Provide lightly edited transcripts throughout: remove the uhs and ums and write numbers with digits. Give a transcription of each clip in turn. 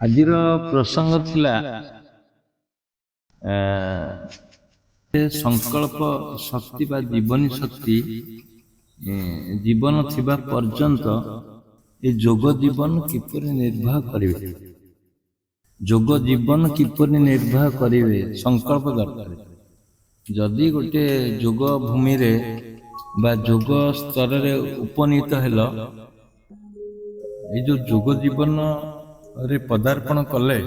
ଆଜିର ପ୍ରସଙ୍ଗ ଥିଲା ସଂକଳ୍ପ ଶକ୍ତି ବା ଜୀବନୀ ଶକ୍ତି ଜୀବନ ଥିବା ପର୍ଯ୍ୟନ୍ତ ଏ ଯୋଗ ଜୀବନ କିପରି ନିର୍ବାହ କରିବେ, ଯୋଗ ଜୀବନ କିପରି ନିର୍ବାହ କରିବେ ସଂକଳ୍ପ ଦରକାର। ଯଦି ଗୋଟେ ଯୋଗ ଭୂମିରେ ବା ଯୋଗ ସ୍ତରରେ ଉପନୀତ ହେଲ, ଏ ଯୋଉ ଯୋଗ ଜୀବନରେ ପଦାର୍ପଣ କଲେ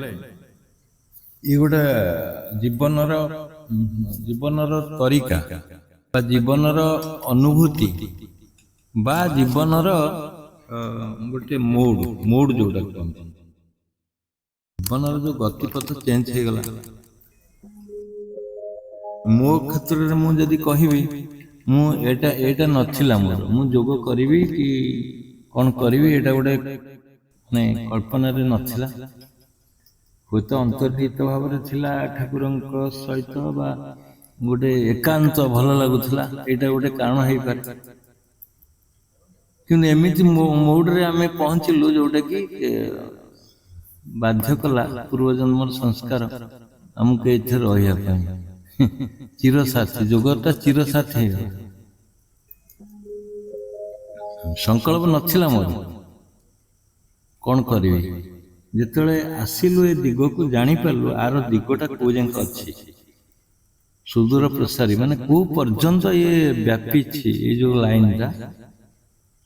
ଏ ଗୋଟେ ଜୀବନର ତରିକା ବା ଜୀବନର ଅନୁଭୂତି ବା ଜୀବନର ଗୋଟେ ମୋଡ ଯୋଉଟା କୁହନ୍ତି, ଜୀବନର ଯୋଉ ଗତିପଥ ଚେଞ୍ଜ ହେଇଗଲା। ମୋ କ୍ଷେତ୍ରରେ ମୁଁ ଯଦି କହିବି, ମୁଁ ଏଇଟା ନଥିଲା ମୋର, ମୁଁ ଯୋଗ କରିବି କି କଣ କରିବି ଏଇଟା ଗୋଟେ କଳ୍ପନାରେ ନଥିଲା। ହୁଏତ ଅନ୍ତର୍ହିତ ଭାବରେ ଥିଲା ଠାକୁରଙ୍କ ସହିତ ବା ଗୋଟେ ଏକାନ୍ତ ଭଲ ଲାଗୁଥିଲା, ଏଇଟା ଗୋଟେ କାରଣ ହେଇପାରେ। କିନ୍ତୁ ଏମିତି ମୋଡରେ ଆମେ ପହଞ୍ଚିଲୁ ଯୋଉଟା କି ବାଧ୍ୟ କଲା ପୂର୍ବଜନ୍ମର ସଂସ୍କାର ଆମକୁ ଏଇଥିରେ ରହିବା ପାଇଁ। ଚିରସାଥୀ, ଯୋଗଟା ଚିରସାଥୀ ହେଇଗଲା। ସଂକଳ୍ପ ନଥିଲା ମୋର କଣ କରିବି, ଯେତେବେଳେ ଆସିଲୁ ଏ ଦିଗକୁ ଜାଣିପାରିଲୁ ଆର ଦିଗଟା କୋଉ ଯାକ ଅଛି, ସୁଦୂର ପ୍ରସାରୀ, ମାନେ କୋଉ ପର୍ଯ୍ୟନ୍ତ ଇଏ ବ୍ୟାପିଛି, ଏଇ ଯୋଉ ଲାଇନଟା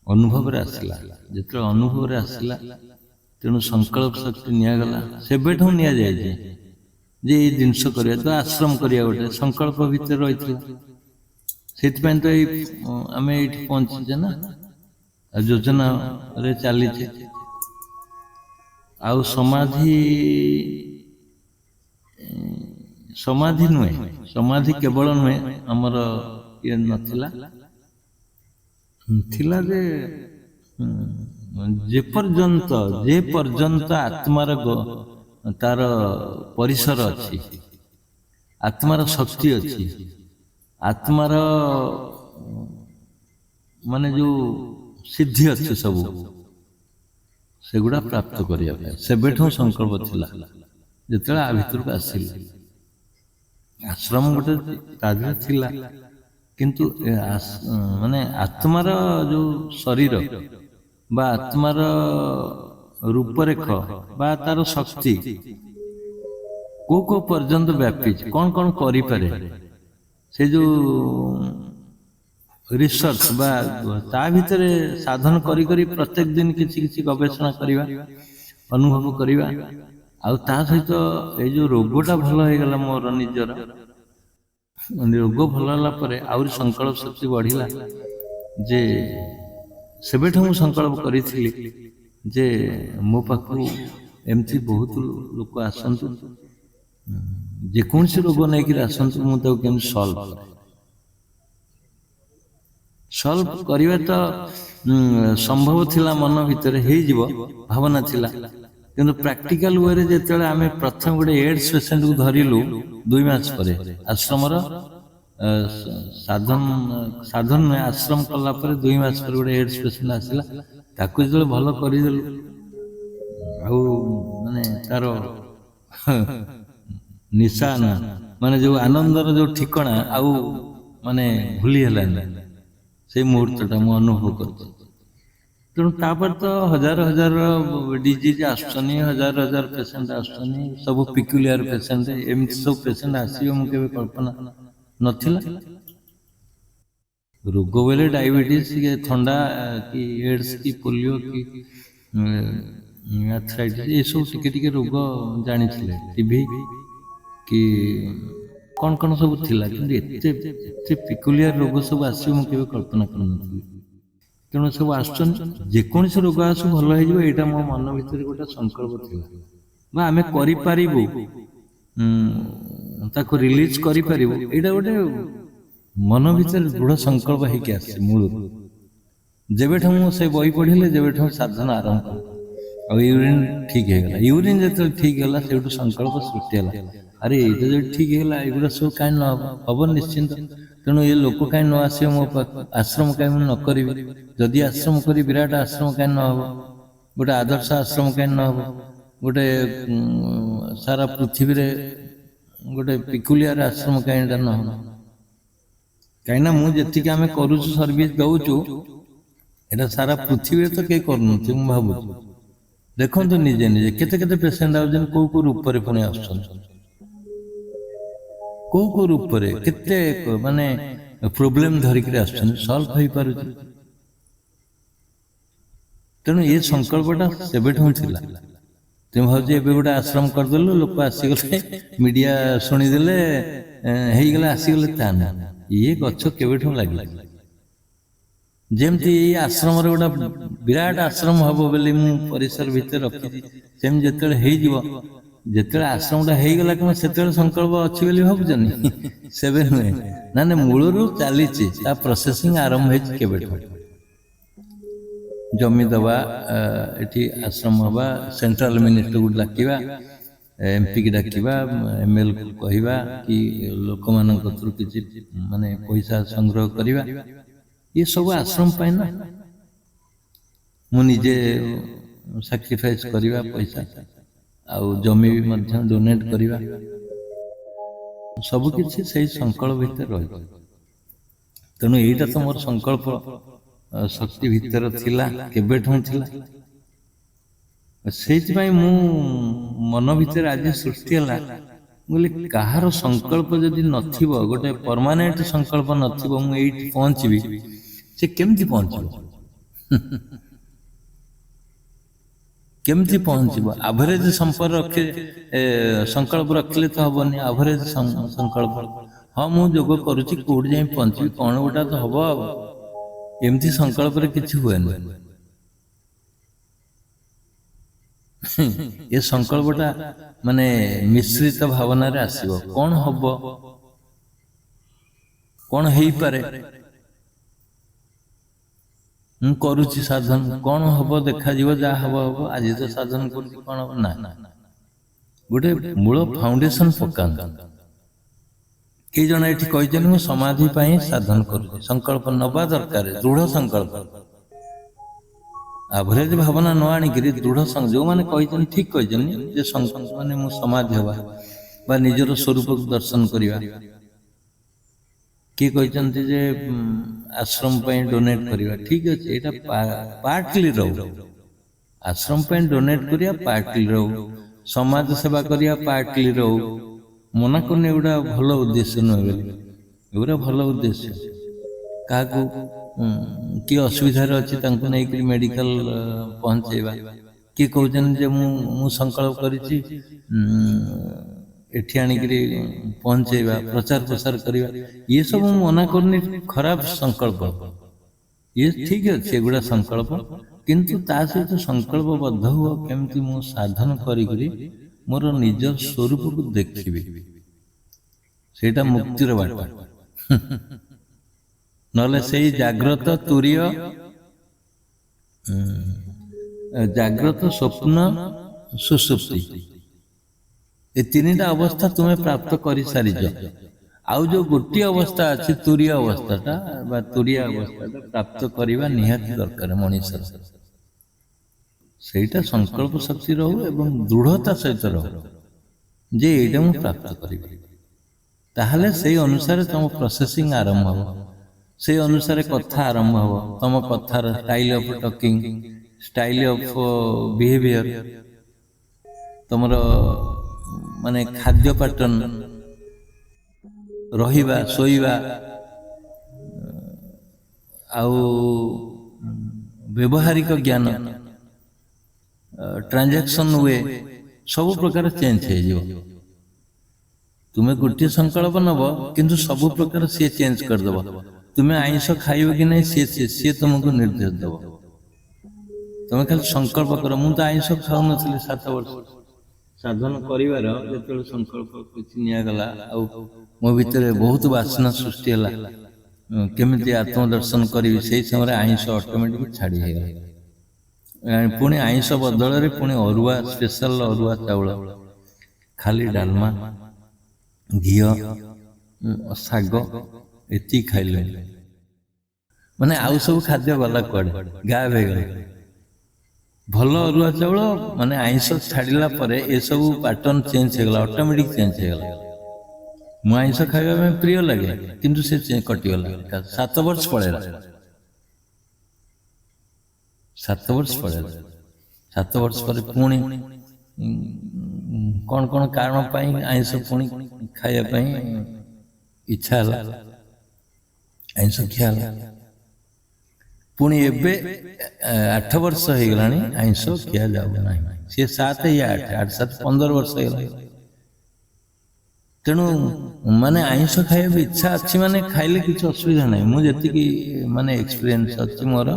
ଅନୁଭବରେ ଆସିଲା। ଯେତେବେଳେ ଅନୁଭବରେ ଆସିଲା, ତେଣୁ ସଂକଳ୍ପ ଶକ୍ତି ନିଆଗଲା। ସେବେଠୁ ନିଆଯାଇଛି ଯେ ଏଇ ଜିନିଷ କରିବା, ତ ଆଶ୍ରମ କରିବା ଗୋଟେ ସଂକଳ୍ପ ଭିତରେ ରହିଥିଲା। ସେଥିପାଇଁ ତ ଏଇ ଆମେ ଏଇଠି ପହଞ୍ଚିଛେ ନା, ଯୋଜନାରେ ଚାଲିଛେ। ଆଉ ସମାଧି ନୁହେଁ, ସମାଧି କେବଳ ନୁହେଁ, ଆମର ଇଏ ନଥିଲା, ଥିଲା ଯେ ଯେ ପର୍ଯ୍ୟନ୍ତ ଆତ୍ମାର ତାର ପରିସର ଅଛି, ଆତ୍ମାର ଶକ୍ତି ଅଛି, ଆତ୍ମାର ମାନେ ଯୋଉ ସିଦ୍ଧି ଅଛି ସବୁ, ସେଗୁଡା ପ୍ରାପ୍ତ କରିବା ପାଇଁ ସେବେଠୁ ସଂକଳ୍ପ ଥିଲା। ଯେତେବେଳେ ଆ ଭିତରକୁ ଆସିଲି, ଆଶ୍ରମ ଗୋଟେ ତା ଦେହରେ ଥିଲା, କିନ୍ତୁ ମାନେ ଆତ୍ମାର ଯୋଉ ଶରୀର ବା ଆତ୍ମାର ରୂପରେଖ ବା ତାର ଶକ୍ତି କୋଉ ପର୍ଯ୍ୟନ୍ତ ବ୍ୟାପିଛି, କଣ କଣ କରିପାରେ, ସେ ଯୋଉ ରିସର୍ଚ୍ଚ ବା ତା ଭିତରେ ସାଧନ କରି କରି ପ୍ରତ୍ୟେକ ଦିନ କିଛି କିଛି ଗବେଷଣା କରିବା, ଅନୁଭବ କରିବା। ଆଉ ତା ସହିତ ଏଇ ଯୋଉ ରୋଗଟା ଭଲ ହେଇଗଲା ମୋର ନିଜର, ରୋଗ ଭଲ ହେଲା ପରେ ଆହୁରି ସଂକଳ୍ପ ଶକ୍ତି ବଢିଲା। ଯେ ସେବେଠୁ ମୁଁ ସଂକଳ୍ପ କରିଥିଲି ଯେ ମୋ ପାଖକୁ ଏମିତି ବହୁତ ଲୋକ ଆସନ୍ତୁ, ଯେକୌଣସି ରୋଗ ନେଇକିରି ଆସନ୍ତୁ, ମୁଁ ତାକୁ କେମିତି ସଲ୍ଭ କରିବା ତ ସମ୍ଭବ ଥିଲା, ମନ ଭିତରେ ହେଇଯିବ ଭାବନା ଥିଲା। କିନ୍ତୁ ପ୍ରାକ୍ଟିକାଲ ୱେରେ ଯେତେବେଳେ ଆମେ ପ୍ରଥମ ଗୋଟେ ଏଡ୍ସ ପେସେଣ୍ଟକୁ ଧରିଲୁ 2 ମାସ ପରେ, ଆଶ୍ରମର ସାଧନ ନୁହେଁ, ଆଶ୍ରମ କଲା ପରେ 2 ମାସ ପରେ ଗୋଟେ ଏଡ୍ସ ପେସେଣ୍ଟ ଆସିଲା, ତାକୁ ଯେତେବେଳେ ଭଲ କରିଦେଲୁ, ଆଉ ମାନେ ତାର ନିଶାନ, ମାନେ ଯୋଉ ଆନନ୍ଦର ଯୋଉ ଠିକଣା ଆଉ ମାନେ ଭୁଲି ହେଲାନି, ସେଇ ମୁହୂର୍ତ୍ତଟା ମୁଁ ଅନୁଭବ କରୁଛି। ତେଣୁ ତାପରେ ତ ହଜାର ଡିଜିଜ୍ ଆସୁଛନ୍ତି, ହଜାର ପେସେଣ୍ଟ ଆସୁଛନ୍ତି, ସବୁ ପିକ୍ୟୁଲିଆର ପେସେଣ୍ଟ, ଏମିତି ସବୁ ପେସେଣ୍ଟ ଆସିବେ ମୁଁ କେବେ କଳ୍ପନା ନଥିଲା। ରୋଗ ବୋଲେ ଡାଇବେଟିସ୍ କି ଥଣ୍ଡା କି ଏଡ୍ସ କି ପୋଲିଓ କି ଆର୍ଥ୍ରାଇଟିସ୍, ଏସବୁ ଟିକେ ଟିକେ ରୋଗ ଜାଣିଥିଲେ, ଟିଭି କି କଣ କଣ ସବୁ ଥିଲା, କିନ୍ତୁ ଏତେ ପିକୁଲିଆର ରୋଗ ସବୁ ଆସିବ ମୁଁ କେବେ କଳ୍ପନା କରିନଥିଲି। ତେଣୁ ସବୁ ଆସୁଛନ୍ତି, ଯେକୌଣସି ରୋଗ ଆସୁ ଭଲ ହେଇଯିବ, ଏଇଟା ମୋ ମନ ଭିତରେ ଗୋଟେ ସଂକଳ୍ପ ଥିଲା। ବା ଆମେ କରିପାରିବୁ, ତାକୁ ରିଲିଜ କରିପାରିବୁ, ଏଇଟା ଗୋଟେ ମନ ଭିତରେ ଦୃଢ ସଂକଳ୍ପ ହେଇକି ଆସିଛି ମୂଳରୁ। ଯେବେଠୁ ମୁଁ ସେ ବହି ପଢିଲେ, ଯେବେଠୁ ସାଧନ ଆରମ୍ଭ କଲି, ଆଉ ୟୁରିନ୍ ଠିକ ହେଇଗଲା। ୟୁରିନ୍ ଯେତେବେଳେ ଠିକ ହେଲା, ସେଇଠୁ ସଂକଳ୍ପ ସୃଷ୍ଟି ହେଲା, ଆରେ ଏଇଟା ଯଦି ଠିକ ହେଇଗଲା, ଏଇଗୁଡା ସବୁ କାହିଁ ନ ହବ ନିଶ୍ଚିନ୍ତ। ତେଣୁ ଏ ଲୋକ କାହିଁ ନ ଆସିବ ମୋ ପାଖକୁ, ଆଶ୍ରମ କାହିଁ ମୁଁ ନ କରିବି, ଯଦି ଆଶ୍ରମ କରି ବିରାଟ ଆଶ୍ରମ କାହିଁ ନ ହବ, ଗୋଟେ ଆଦର୍ଶ ଆଶ୍ରମ କାହିଁ ନ ହବ, गोटे सारा पृथ्वी रे गोटे पिकुलियर आश्रम कहीं न कहीं मुझे आम करूँ सर्विस दौचु एटा सारा पृथ्वी तो कहीं करूँ भावुँ देखो निजे निजे केते केते पेसेंट आउछन को रूप रे पुणी आछन को रूप रे केते माने प्रॉब्लम धरिक आछन सॉल्व होई पारु तेणु ये संकल्पटा सेबेठू थिला तुम भावजे एबे गोटे आश्रम करदेलु लोक आसीगले मीडिया शुणीदेले गला आसीगले ता ना ये गछ केबेठू लागला जेमती आश्रम गोटे विराट आश्रम हम बोली मु परिसर भितर रखी सेम जिते जिते आश्रमटा होगला कि से संकल्प अच्छी बोली भावुन सेबे नुहे ना मूलर चली प्रोसेसिंग आरंभ हो जमी दबा एटी आश्रम हवा सेंट्रल मिनिस्टर को डाकिबा एमपी की डाकिबा एमएल को कहवा कि लोक मान किसी माने पैसा संग्रह करवा ये सब आश्रम पाए ना मुझे सैक्रिफाइस करवा पैसा आउ जमी भी मध्य डोनेट करवा सब किसी से संकल्प भितर रही तेणु यहीटा तो मोर संकल्प शक्ति भितर थिला केबेठू थिला से मन भितर आज सृष्टि है बोले कहार संकल्प जदि नथिबो गोटे परमानेंट संकल्प नथिबो मु एठी पहुंचबी से केमती पहुंचबो केमती पहुंचबो एवरेज संपर्क रखे संकल्प रखले तो हबनी एवरेज संकल्प हाँ मु जोग करूची कोड जाई पहुंचबी कोन गोटा तो हबो एमती संकल्प रे किछि हुए न ये संकल्पटा माने मिश्रित भावना रे आसीबो कोन हबो कोन हेई पारे मु करूची साधन कोन हबो देखा जीवो जा हबो हबो आज तो साधन करूची कोन हबो ना गोटे मूल फाउंडेशन पकान कई जन एठी कहजन मु समाधि पई साधन करूची संकल्प नबा दरकार दृढ़ संकल्प एवरेज भावना न आनिकी दृढ़ जो मैंने कहते ठीक कहते जे संकल्प माने मु समाधि हवा बा निजर स्वरूप को दर्शन करवा किए कहते जे आश्रम पे डोनेट करवा ठीक अच्छे यहाँ पार्टली रो आश्रम पे डोनेट करिया पार्टली रो समाज सेवा करिया पार्टली रो मना करने एगुड़ा भल उद्देश्य नुहे एगुड़ा भल उद्देश्य क्या किए असुविधा अच्छी नहीं मेडिकल पहुँचेवा किए कहते मु संकल्प करी आणिक पहुँचेवा प्रचार प्रसार करवा ये सब मना करनी खराब संकल्प ये ठीक अच्छे एगुड़ा संकल्प किंतु ता सहित संकल्पबद्ध हुआ केमती मु साधन करी मोर निज स्वरूप को देखिबी सेटा मुक्तिर बाट नले से जाग्रत तुरीय जाग्रत स्वप्न सुसुप्ति ये तीनटा अवस्था तुम्हें प्राप्त कर सारी आउ जो गोटे अवस्था अच्छी तुरीय अवस्थाटा बा तुरीय अवस्थाटा प्राप्त करवा निहाती दरकार मनीष सेटा संकल्प शक्ति रहू एवं दृढ़ता सहित रहू जे एटा मु प्राप्त करी ताहले से अनुसार तुम प्रोसेसिंग आरंभ हो से अनुसार कथा आरंभ हो तुम कथार style of talking style of behaviour तुम माने खाद्य पैटर्न रहिबा सोइबा आउ व्यवहारिक ज्ञान ट्रांजैक्शन हुए सब प्रकार चेंज हो तुम्हें गोटे संकल्प नब किंतु सब प्रकार सी चेंज करदेव तुम्हें आइंष खाइब कि नहीं सी तुमको निर्देश देव तुम्हें खाली संकल्प कर मु तो आइंष खाऊ नी 7 वर्ष साधन कर संकल्प किसी निगला मो भीतर बहुत वासना सृष्टि है केमी आत्मदर्शन करी से समय आइंष ऑटोमेटिक छाड़ी पुणी आइंष बदल पुणी अरुआ स्पेशल अरुआ चाउल खाली डालमा घी शाग एति खाइले माने आउ सब खाद्य गला कड़े गायब हो गए ଭଲ ଅରୁଆ ଚାଉଳ ମାନେ ଆଇଁଷ ଛାଡ଼ିଲା ପରେ ଏସବୁ ପାଟର୍ନ ଚେଞ୍ଜ ହେଇଗଲା, ଅଟୋମେଟିକ ଚେଞ୍ଜ ହେଇଗଲା। ମୁଁ ଆଇଁଷ ଖାଇବା ପାଇଁ ପ୍ରିୟ ଲାଗେ, କିନ୍ତୁ ସେ କଟିଗଲା। 7 ବର୍ଷ ପଳେଇଲା, 7 ବର୍ଷ ପଳେଇଲା। 7 ବର୍ଷ ପରେ ପୁଣି କଣ କଣ କାରଣ ପାଇଁ ଆଇଁଷ ପୁଣି ଖାଇବା ପାଇଁ ଇଚ୍ଛା ହେଲା, ଆଇଁଷ ଖିଆ ହେଲା। ପୁଣି ଏବେ 8 ବର୍ଷ ହେଇଗଲାଣି ଆଇଁଷ ଖିଆ ଯାଉ ନାହିଁ। ସିଏ 7 ଇଏ 8, 7 15 ବର୍ଷ ହେଇଗଲା। ତେଣୁ ମାନେ ଆଇଁଷ ଖାଇବା ଇଚ୍ଛା ଅଛି ମାନେ ଖାଇଲେ କିଛି ଅସୁବିଧା ନାହିଁ। ମୁଁ ଯେତିକି ମାନେ ଏକ୍ସପିରିଏନ୍ସ ଅଛି ମୋର,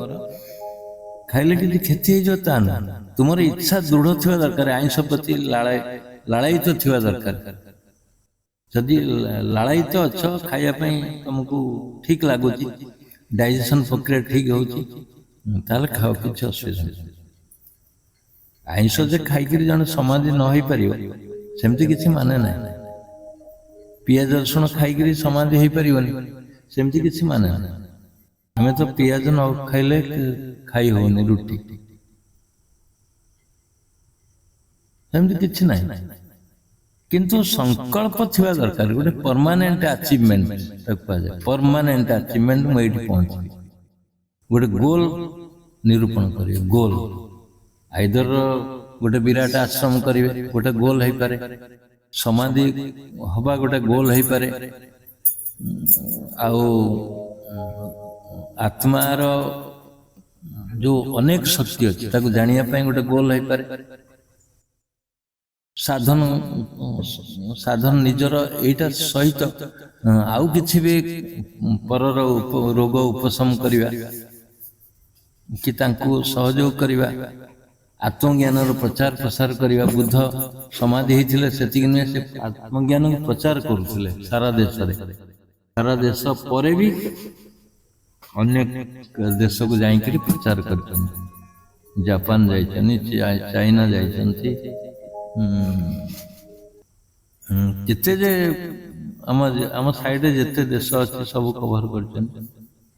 ଖାଇଲେ କିଛି କ୍ଷତି ହେଇଯିବ ତା ନୁହଁ। ତୁମର ଇଚ୍ଛା ଦୃଢ଼ ଥିବା ଦରକାର, ଆଇଁଷ ପ୍ରତି ଲାଳାୟିତ ଥିବା ଦରକାର। ଯଦି ଲାଳାୟିତ ଅଛ, ଖାଇବା ପାଇଁ ତମକୁ ଠିକ ଲାଗୁଛି, ଡାଇଜେସନ ପ୍ରକ୍ରିୟା ଠିକ ହଉଛି, ତାହେଲେ ଖାଅ, କିଛି ଅସୁବିଧା ନାହିଁ। ଆଇଁଷ ଯେ ଖାଇକିରି ଜଣେ ସମାଧି ନ ହେଇପାରିବ ସେମିତି କିଛି ମାନେ ନାହିଁ। ପିଆଜ ରସୁଣ ଖାଇକିରି ସମାଧି ହେଇପାରିବନି ସେମିତି କିଛି ମାନେ ନାହିଁ। ଆମେ ତ ପିଆଜ ନ ଖାଇଲେ ଖାଇ ହଉନି ରୁଟି, ସେମିତି କିଛି ନାହିଁ। କିନ୍ତୁ ସଂକଳ୍ପ ଥିବା ଦରକାର, ଗୋଟେ ପରମାନେଣ୍ଟ ଆଚିଭମେଣ୍ଟ ତାକୁ କୁହାଯାଏ। ପରମାନେଣ୍ଟ ଆଚିଭମେଣ୍ଟ, ମୁଁ ଏଇଠି ପହଞ୍ଚିବି, ଗୋଟେ ଗୋଲ ନିରୂପଣ କରିବେ। ଗୋଲ ଆଇଦର ଗୋଟେ ବିରାଟ ଆଶ୍ରମ କରିବେ, ଗୋଟେ ଗୋଲ ହେଇପାରେ। ସମାଧି ହବା ଗୋଟେ ଗୋଲ ହେଇପାରେ। ଆଉ ଆତ୍ମାର ଯୋଉ ଅନେକ ଶକ୍ତି ଅଛି ତାକୁ ଜାଣିବା ପାଇଁ ଗୋଟେ ଗୋଲ ହେଇପାରେ। ସାଧନ ସାଧନ ନିଜର ଏଇଟା ସହିତ ଆଉ କିଛି ବି ପରର ରୋଗ ଉପଶମ କରିବା କି ତାଙ୍କୁ ସହଯୋଗ କରିବା, ଆତ୍ମଜ୍ଞାନର ପ୍ରଚାର ପ୍ରସାର କରିବା। ବୁଦ୍ଧ ସମାଧି ହେଇଥିଲେ ସେତିକି ନୁହେଁ, ସେ ଆତ୍ମଜ୍ଞାନକୁ ପ୍ରଚାର କରୁଥିଲେ ସାରା ଦେଶରେ। ସାରା ଦେଶ ପରେ ବି ଅନେକ ଦେଶକୁ ଯାଇକରି ପ୍ରଚାର କରିଛନ୍ତି। ଜାପାନ ଯାଇଛନ୍ତି, ଚାଇନା ଯାଇଛନ୍ତି, ଯେତେ ଯେ ଆମ ସାଇଡରେ ଯେତେ ଦେଶ ଅଛି ସବୁ କଭର କରିଛନ୍ତି,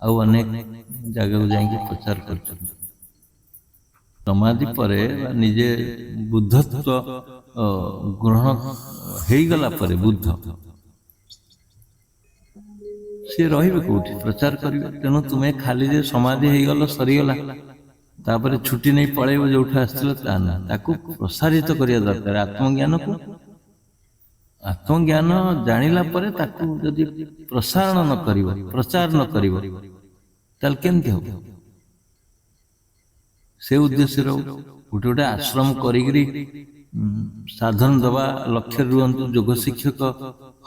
ଆଉ ଅନେକ ଜାଗାକୁ ଯାଇକି ପ୍ରଚାର କରିଛନ୍ତି। ସମାଧି ପରେ ନିଜେ ବୁଦ୍ଧତ୍ୱ ଗ୍ରହଣ ହେଇଗଲା ପରେ ବୁଦ୍ଧ ସିଏ ରହିବେ କୋଉଠି, ପ୍ରଚାର କରିବେ। ତେଣୁ ତୁମେ ଖାଲି ଯେ ସମାଧି ହେଇଗଲ ସରିଗଲା, ତାପରେ ଛୁଟି ନେଇ ପଳେଇବ ଯୋଉଠୁ ଆସିଥିଲ, ତା ନା। ତାକୁ ପ୍ରସାରିତ କରିବା ଦରକାର ଆତ୍ମଜ୍ଞାନକୁ। ଆତ୍ମଜ୍ଞାନ ଜାଣିଲା ପରେ ତାକୁ ଯଦି ପ୍ରସାରଣ ନ କରିବ, ପ୍ରଚାର ନ କରିବ, ତାହେଲେ କେମିତି ହବ? ସେ ଉଦ୍ଦେଶ୍ୟରେ ଗୋଟେ ଗୋଟେ ଆଶ୍ରମ କରିକିରି ସାଧନ ଦବା ଲକ୍ଷ୍ୟରେ ରୁହନ୍ତୁ, ଯୋଗ ଶିକ୍ଷକ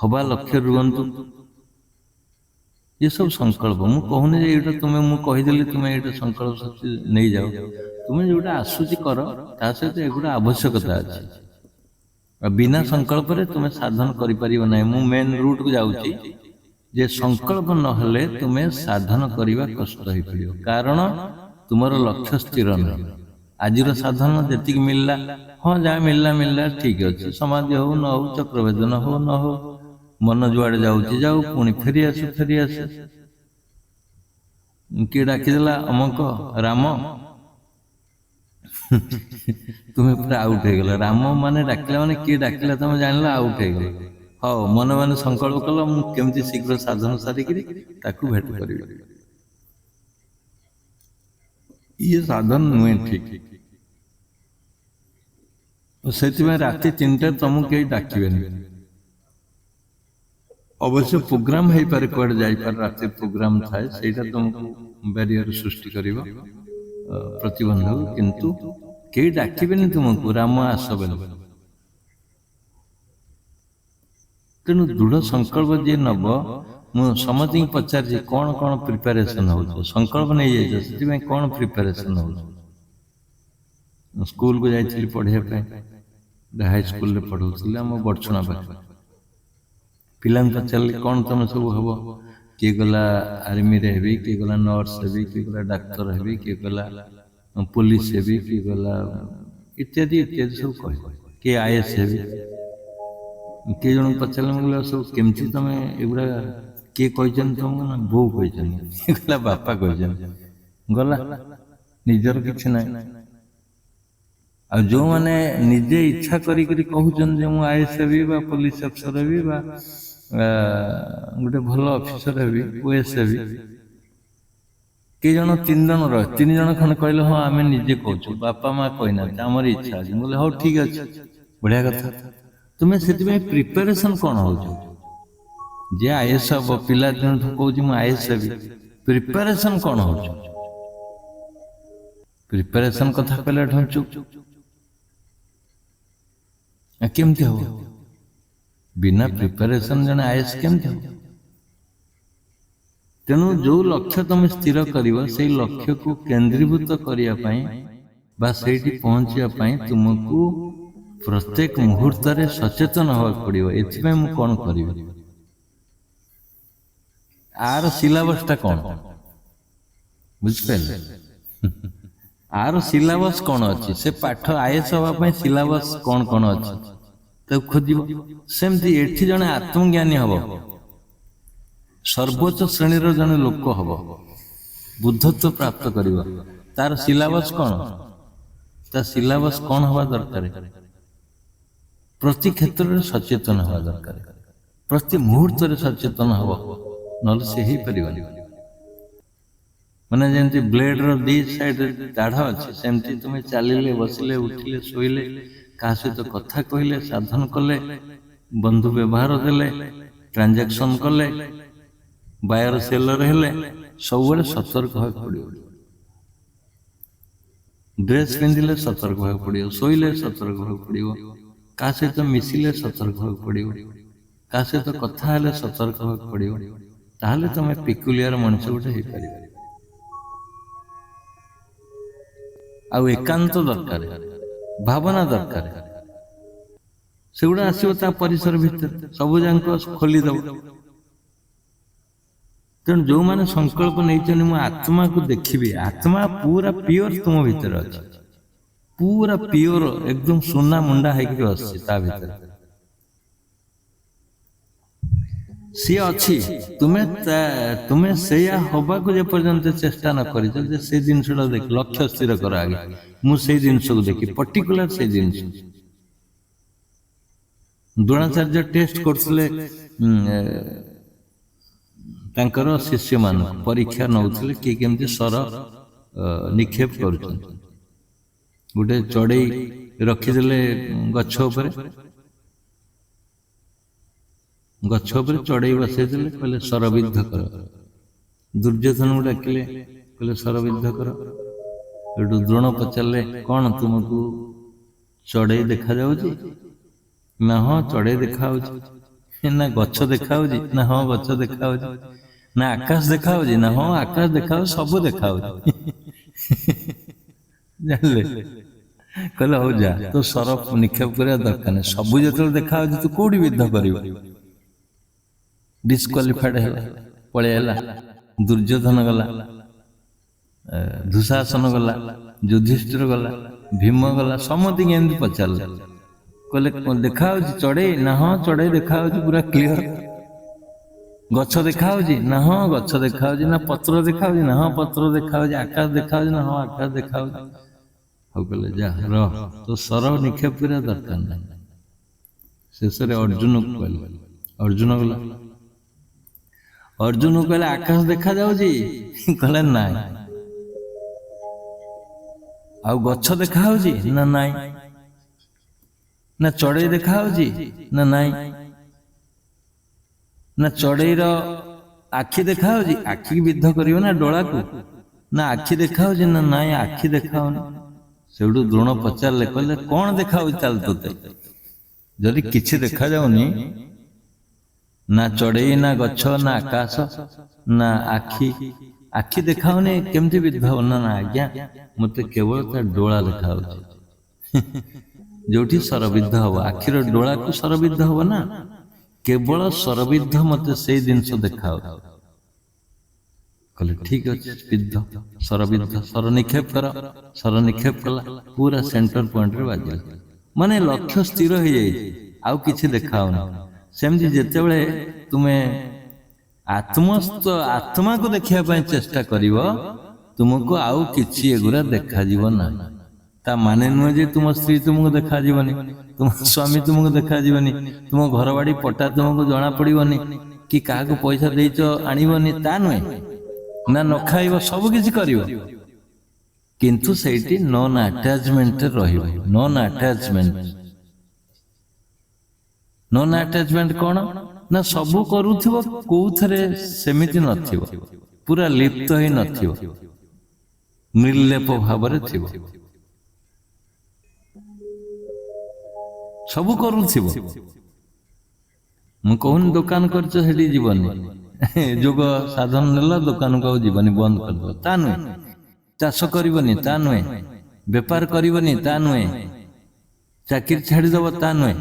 ହବା ଲକ୍ଷ୍ୟରେ ରୁହନ୍ତୁ। ये सब संकल्प मु कहूनी जे एटा तुमे मु कहिदेली तुमे एटा संकल्प शक्ति नहीं जाओ, तुमे जोटा आसुची कर ता सहित एगुडा आवश्यकता अछि। बिना संकल्प रे तुमे साधन करि परिबो नै। मु मेन रूट को जाउची जे संकल्प न हले तुमे साधन करिवा कष्ट होई पड़ियो, कारण तुमर लक्ष्य स्थिर नै। आजिर साधन जेतिक मिलला, हां जा मिलला मिलला ठीक अछि, समाधि हो न हो, चक्रवेदन हो न हो, मन जुआड़े जाऊँ जाऊ, पुणी फेरी आसु फेरी आसु। किए डाकिदेला अमक राम तुम्हें पूरा आउट हो गल। राम माने डाकिला माने किए डाकिला तुम जानला, आउट हो गल। हाँ मन मन संकल्प कल मु केमती शीघ्र साधन सारिकी ताकू भेट करी। ये साधन नुहे ठीक। से राति 3टा तुमको कहीं डाकबे। अवश्य प्रोग्राम है पारे, कुआडे जाई पार, राति प्रोग्राम थाए, सेटा तुमको बैरियर सृष्टि करिवो, प्रतिबंधक। किंतु केही डाकिबेनी तुमको राम आसबे। तेणु दृढ़ संकल्प जे नब, मु समति पचार कौन कौन प्रिपरेशन हो, संकल्प नहीं जाइए से कौन प्रिपरेशन हो। स्कूल को जाइए पढ़िया हाई स्कूल पढ़ाऊली आम बड़छुणा पाखे। पिला पचारे कौन तुम सब हम, किए गला आर्मी रे हेबी, किए गला नर्स हेबी, किए गला डाक्तर हेबी, किए गला पुलिस हेबी, किए गला इत्यादि इत्यादि सब कह, किए आईएएस हेबी। किए जन पचारे मुझे सब केमती तुम एगुड़ा किए कही तुमको ना, बो कही बापा कही गला निजर किसी ना। ଆଉ ଯେଉଁମାନେ ନିଜେ ଇଚ୍ଛା କରିକିରି କହୁଛନ୍ତି ଯେ ମୁଁ ଆଇଏସ୍ ହେବି ବା ପୋଲିସ ଅଫିସର ହେବି ବା ଗୋଟେ ଭଲ ଅଫିସର ହେବି ଓଏସ୍ ହେବି, କେଇ ଜଣ 3 ଜଣ ରହ 3 ଜଣ ଖଣ୍ଡେ କହିଲେ ହଁ ଆମେ ନିଜେ କହୁଛୁ, ବାପା ମା କହିନାହାନ୍ତି, ଆମର ଇଚ୍ଛା ଅଛି। ମୁଁ କହିଲି ହଉ ଠିକ ଅଛି, ବଢିଆ କଥା। ତୁମେ ସେଥିପାଇଁ ପ୍ରିପାରେସନ କ'ଣ ହଉଛ? ଯେ ଆଇଏସ୍ ହବ ପିଲା ଦିନଠୁ କହୁଛି ମୁଁ ଆଇଏସ୍ ହେବି, ପ୍ରିପାରେସନ କ'ଣ ହଉଛ? ପ୍ରିପାରେସନ କଥା କହିଲେ ଢୁଞ୍ଚୁ କେମିତି ହବ? ବିନା ପ୍ରିପାରେସନ ଜଣେ ଆଇଏସ୍ କେମିତି ହବ? ତେଣୁ ଯୋଉ ଲକ୍ଷ୍ୟ ତମେ ସ୍ଥିର କରିବ ସେଇ ଲକ୍ଷ୍ୟକୁ କେନ୍ଦ୍ରୀଭୂତ କରିବା ପାଇଁ ବା ସେଇଠି ପହଞ୍ଚିବା ପାଇଁ ତୁମକୁ ପ୍ରତ୍ୟେକ ମୁହୂର୍ତ୍ତରେ ସଚେତନ ହେବାକୁ ପଡିବ। ଏଥିପାଇଁ ମୁଁ କ'ଣ କରିବି, ଆର ସିଲାବସଟା କ'ଣ, ବୁଝିପାରିଲେ? ଆର ସିଲାବସ କ'ଣ ଅଛି, ସେ ପାଠ ଆଇଏସ୍ ହବା ପାଇଁ ସିଲାବସ କ'ଣ କ'ଣ ଅଛି ତାକୁ ଖୋଜିବ। ସେମିତି ଏଠି ଜଣେ ଆତ୍ମଜ୍ଞାନୀ ହବ, ସର୍ବୋଚ୍ଚ ଶ୍ରେଣୀର ଜଣେ ଲୋକ ହବ, ବୁଦ୍ଧତ୍ୱ ପ୍ରାପ୍ତ କରିବ, ତାର ସିଲାବସ କ'ଣ? ତା ସିଲାବସ କ'ଣ ହବା ଦରକାର? ପ୍ରତି କ୍ଷେତ୍ରରେ ସଚେତନ ହେବା ଦରକାର, ପ୍ରତି ମୁହୂର୍ତ୍ତରେ ସଚେତନ ହବ, ନହେଲେ ସେ ହେଇପାରିବନି। ମାନେ ଯେମିତି ବ୍ଲେଡର 2 ସାଇଡରେ ଦାଢ଼ ଅଛି, ସେମିତି ତୁମେ ଚାଲିଲେ, ବସିଲେ, ଉଠିଲେ, ଶୋଇଲେ, କାହା ସହିତ କଥା କହିଲେ, ସାଧନ କଲେ, ବନ୍ଧୁ ବ୍ୟବହାର ଦେଲେ, ଟ୍ରାଞ୍ଜାକ୍ସନ କଲେ, ବାୟର ସେଲର ହେଲେ, ସବୁବେଳେ ସତର୍କ ହେବାକୁ ପଡ଼ିବ। ଡ୍ରେସ୍ ପିନ୍ଧିଲେ ସତର୍କ ହେବାକୁ ପଡ଼ିବ, ଶୋଇଲେ ସତର୍କ ହେବାକୁ ପଡ଼ିବ, କାହା ସହିତ ମିଶିଲେ ସତର୍କ ହେବାକୁ ପଡ଼ିବ, କାହା ସହିତ କଥା ହେଲେ ସତର୍କ ହେବାକୁ ପଡ଼ିବ। ତାହେଲେ ତମେ ପିକୁଲିଆର ମଣିଷ ଗୋଟେ ହେଇପାରିବ। ଆଉ ଏକାନ୍ତ ଦରକାର, ଭାବନା ଦରକାର, ସେଗୁଡ଼ା ଆସିବ ତା ପରିସର ଭିତରେ, ସବୁ ଯାକ ଖୋଲିଦେବ। ତେଣୁ ଯୋଉମାନେ ସଂକଳ୍ପ ନେଇଛନ୍ତି ମୁଁ ଆତ୍ମାକୁ ଦେଖିବି, ଆତ୍ମା ପୁରା ପିଓର ତୁମ ଭିତରେ ଅଛି, ପୁରା ପିଓର, ଏକଦମ ସୁନା ମୁଣ୍ଡା ହେଇକି ଅଛି ତା ଭିତରେ, ସିଏ ଅଛି। ତୁମେ ସେଇଆ ହବାକୁ ଯେ ପର୍ଯ୍ୟନ୍ତ ଚେଷ୍ଟା ନ କରିଛ, ଯେ ସେଇ ଜିନିଷଟା ଦେଖ, ଲକ୍ଷ୍ୟ ସ୍ଥିର କର ଆগে, ମୁଁ ସେଇ ଜିନିଷକୁ ଦେଖି, ପର୍ଟିକୁଲାର ସେଇ ଜିନିଷ। ଦ୍ରୋଣାଚାର୍ଯ୍ୟ ଟେଷ୍ଟ କରୁଥିଲେ ତାଙ୍କର ଶିଷ୍ୟମାନଙ୍କୁ, ପରୀକ୍ଷା ନେଉଥିଲେ କିଏ କେମିତି ଶର ନିକ୍ଷେପ କରୁଛନ୍ତି। ଗୋଟେ ଚଢ଼େଇ ରଖିଦେଲେ ଗଛ ଉପରେ, ଚଢ଼େଇ ବସେଇଦେଲେ, କହିଲେ ଶରବିଦ୍ଧ କର। ଦୁର୍ଯ୍ୟୋଧନକୁ ଡାକିଲେ, କହିଲେ ଶରବିଦ୍ଧ କର। ସେଠୁ ଦ୍ରୋଣ ପଚାରିଲେ କ'ଣ ତୁମକୁ ଚଢ଼େଇ ଦେଖାଯାଉଛି? ନା ହଁ ଚଢ଼େଇ ଦେଖାଯାଉଛି। ନା ଗଛ ଦେଖାଯାଉଛି? ନା ହଁ ଗଛ ଦେଖାଯାଉଛି। ନା ଆକାଶ ଦେଖାଯାଉଛି? ନା ହଁ ଆକାଶ ଦେଖାଯାଉଛି, ସବୁ ଦେଖାଯାଉଛି। ଜାଣିଲେ? କହିଲେ ହଉ ଯା, ତୁ ଶର ନିକ୍ଷେପ କରିବା ଦରକାର ନାହିଁ, ସବୁ ଯେତେବେଳେ ଦେଖାଯାଉଛି ତୁ କୋଉଠି ବିଦ୍ଧ କରିବ? ଡିସକ୍ୱାଲିଫାଇଡ ହେଲା, ପଳେଇ ହେଲା। ଦୁର୍ଯ୍ୟୋଧନ ଗଲା, ଦୁଃଶାସନ ଗଲା, ଯୁଧିଷ୍ଠିର ଗଲା, ଭୀମ ଗଲା, ସମସ୍ତଙ୍କୁ ଏମିତି ପଚାରିଲେ, କହିଲେ ଦେଖାଯାଉଛି ଚଢ଼େଇ? ନା ହଁ ଚଢ଼େଇ ଦେଖାଯାଉଛି ପୁରା କ୍ଲିଅର। ଗଛ ଦେଖାଯାଉଛି? ନା ହଁ ଗଛ ଦେଖାଯାଉଛି। ନା ପତ୍ର ଦେଖାଯାଉଛି? ନା ହଁ ପତ୍ର ଦେଖାଯାଉଛି। ଆକାଶ ଦେଖାଯାଉଛି? ନା ହଁ ଆକାଶ ଦେଖାଯାଉଛି। ହଉ କହିଲେ ଯା ରହ, ତ ଶର ନିକ୍ଷେପ କରିବା ଦରକାର ନାହିଁ। ଶେଷରେ ଅର୍ଜୁନକୁ କହିଲେ, ଅର୍ଜୁନ ଗଲା, ଅର୍ଜୁନକୁ କହିଲେ ଆକାଶ ଦେଖାଯାଉଛି? କହିଲେ ନାଇଁ। ଆଉ ଗଛ ଦେଖାଯାଉଛି? ନା ନାଇଁ। ନା ଚଢ଼େଇ ଦେଖାଯାଉଛି? ନା ନାଇଁ। ନା ଚଢ଼େଇର ଆଖି ଦେଖାଯାଉଛି? ଆଖିକି ବିଦ୍ଧ କରିବ ନା ଡୋଳାକୁ। ନା ଆଖି ଦେଖାଯାଉଛି? ନା ନାଇଁ ଆଖି ଦେଖାଉନି। ସେଉଠୁ ଦ୍ରୋଣ ପଚାରିଲେ, କହିଲେ କ'ଣ ଦେଖାଯାଉଛି ତାହେଲେ ତୋତେ? ଯଦି କିଛି ଦେଖାଯାଉନି, ନା ଚଢ଼େଇ, ନା ଗଛ, ନା ଆକାଶ, ନା ଆଖି ଦେଖାଉନି, କେମିତି ବିଦ୍ଧ ହବ? ନା ନା ଆଜ୍ଞା, ମତେ କେବଳ ତା ଡୋଳା ଦେଖାଯାଉଛି। ଯୋଉଠି ଶରବିଦ୍ଧ ହବ, ଆଖିର ଡୋଳାକୁ ଶରବିଦ୍ଧ ହବ ନା, କେବଳ ଶରବିଦ୍ଧ ମତେ ସେଇ ଜିନିଷ ଦେଖାଯାଉଛି। କହିଲେ ଠିକ ଅଛି, ବିଦ୍ଧ, ଶରବିଦ୍ଧ, ଶର ନିକ୍ଷେପ କର। ଶର ନିକ୍ଷେପ କଲା, ପୁରା ସେଣ୍ଟର ପଏଣ୍ଟରେ ବାଜିଲା, ମାନେ ଲକ୍ଷ୍ୟ ସ୍ଥିର ହେଇଯାଇଛି, ଆଉ କିଛି ଦେଖାଉନି। ସେମିତି ଯେତେବେଳେ ତୁମେ ଆତ୍ମାକୁ ଦେଖିବା ପାଇଁ ଚେଷ୍ଟା କରିବ, ତୁମକୁ ଆଉ କିଛି ଏଗୁରା ଦେଖାଯିବ ନାହିଁ। ତା ମାନେ ନୁହେଁ ଯେ ତୁମ ସ୍ତ୍ରୀ ତୁମକୁ ଦେଖାଯିବନି, ତୁମ ସ୍ୱାମୀ ତୁମକୁ ଦେଖାଯିବନି, ତୁମ ଘର ବାଡି ପଟା ତୁମକୁ ଜଣା ପଡିବନି, କି କାହାକୁ ପଇସା ଦେଇଛ ଆଣିବନି, ତା ନୁହେଁ। ନା ନ ଖାଇବ, ସବୁ କିଛି କରିବ, କିନ୍ତୁ ସେଇଠି ନନ୍ ଆଟାଚମେଣ୍ଟରେ ରହିବ। Non attachment. ନନ୍ ଆଟାଚମେଣ୍ଟ କଣ ନା ସବୁ କରୁଥିବ, କୋଉଥିରେ ସେମିତି ନଥିବ, ପୁରା ଲିପ୍ତ ହେଇ ନଥିବ, ନିର୍ଲେପ ଭାବରେ ଥିବ। ସବୁ କରୁଥିବ। ମୁଁ କହୁନି ଦୋକାନ କରିଛ ସେଠି ଯିବନି, ଯୋଗ ସାଧନ ନେଲ ଦୋକାନକୁ ଆଉ ଯିବନି, ବନ୍ଦ କରିଦବ, ତା ନୁହେଁ। ଚାଷ କରିବନି, ତା ନୁହେଁ। ବେପାର କରିବନି, ତା ନୁହେଁ। ଚାକିରି ଛାଡିଦବ, ତା ନୁହେଁ।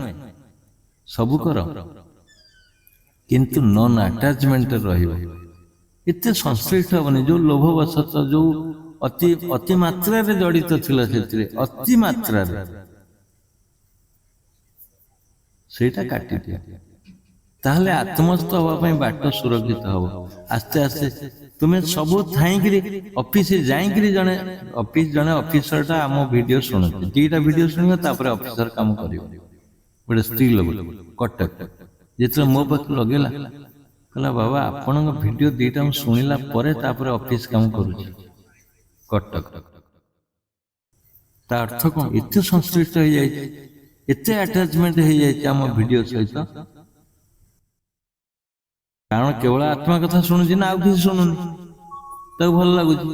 ସବୁ କର, କିନ୍ତୁ ନନ୍ ଆଟାଚମେଣ୍ଟରେ ରହିବ। ଏତେ ସଂଶ୍ଳିଷ୍ଟ ହବନି। ଯୋଉ ଲୋଭବଶତଃ, ଯୋଉ ଅତି ମାତ୍ରାରେ ଜଡିତ ଥିଲା ସେଥିରେ, ଅତି ମାତ୍ରାରେ, ସେଇଟା କାଟିଦିଅ। ତାହେଲେ ଆତ୍ମସ୍ଥ ହବା ପାଇଁ ବାଟ ସୁରକ୍ଷିତ ହବ। ଆସ୍ତେ ଆସ୍ତେ ତୁମେ ସବୁ ଥାଇକିରି ଅଫିସ ଯାଇକିରି, ଜଣେ ଅଫିସରଟା ଆମ ଭିଡିଓ ଶୁଣୁଛି, 2ଟା ଭିଡିଓ ଶୁଣିବ, ତାପରେ ଅଫିସର କାମ କରିବ। ଗୋଟେ ସ୍ତ୍ରୀ ଲୋକ କଟକ, ଯେତେବେଳେ ମୋ ପାଖରେ ଲଗେଇଲା, କହିଲା ବାବା ଆପଣଙ୍କ ଭିଡିଓ 2ଟା ମୁଁ ଶୁଣିଲା ପରେ ତାପରେ ଅଫିସ କାମ କରୁଛି କଟକ। ତା ଅର୍ଥ କଣ? ଏତେ ସଂଶ୍ଳିଷ୍ଟ ହେଇଯାଇଛି, ଏତେ ଆଟାଚମେଣ୍ଟ ହେଇଯାଇଛି ଆମ ଭିଡିଓ ସହିତ। କାରଣ କେବଳ ଆତ୍ମା କଥା ଶୁଣୁଛି ନା ଆଉ କିଛି ଶୁଣୁନି, ତାକୁ ଭଲ ଲାଗୁଛି।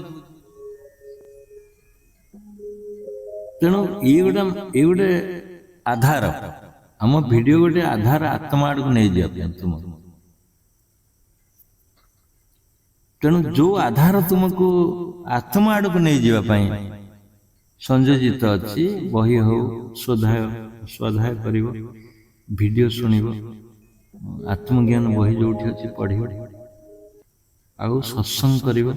ତେଣୁ ଏଇ ଗୋଟେ ଆଧାର, ଆମ ଭିଡିଓ ଗୋଟେ ଆଧାର ଆତ୍ମା ଆଡକୁ ନେଇଯିବା ପାଇଁ ତୁମକୁ। ତେଣୁ ଯୋଉ ଆଧାର ତୁମକୁ ଆତ୍ମା ଆଡକୁ ନେଇଯିବା ପାଇଁ ସଂଯୋଜିତ ଅଛି, ବହି ହଉ, ସ୍ୱାଧ୍ୟାୟ କରିବ, ଭିଡିଓ ଶୁଣିବ, ଆତ୍ମଜ୍ଞାନ ବହି ଯୋଉଠି ଅଛି ପଢିବ, ଆଉ ସତ୍ସଙ୍ଗ କରିବ,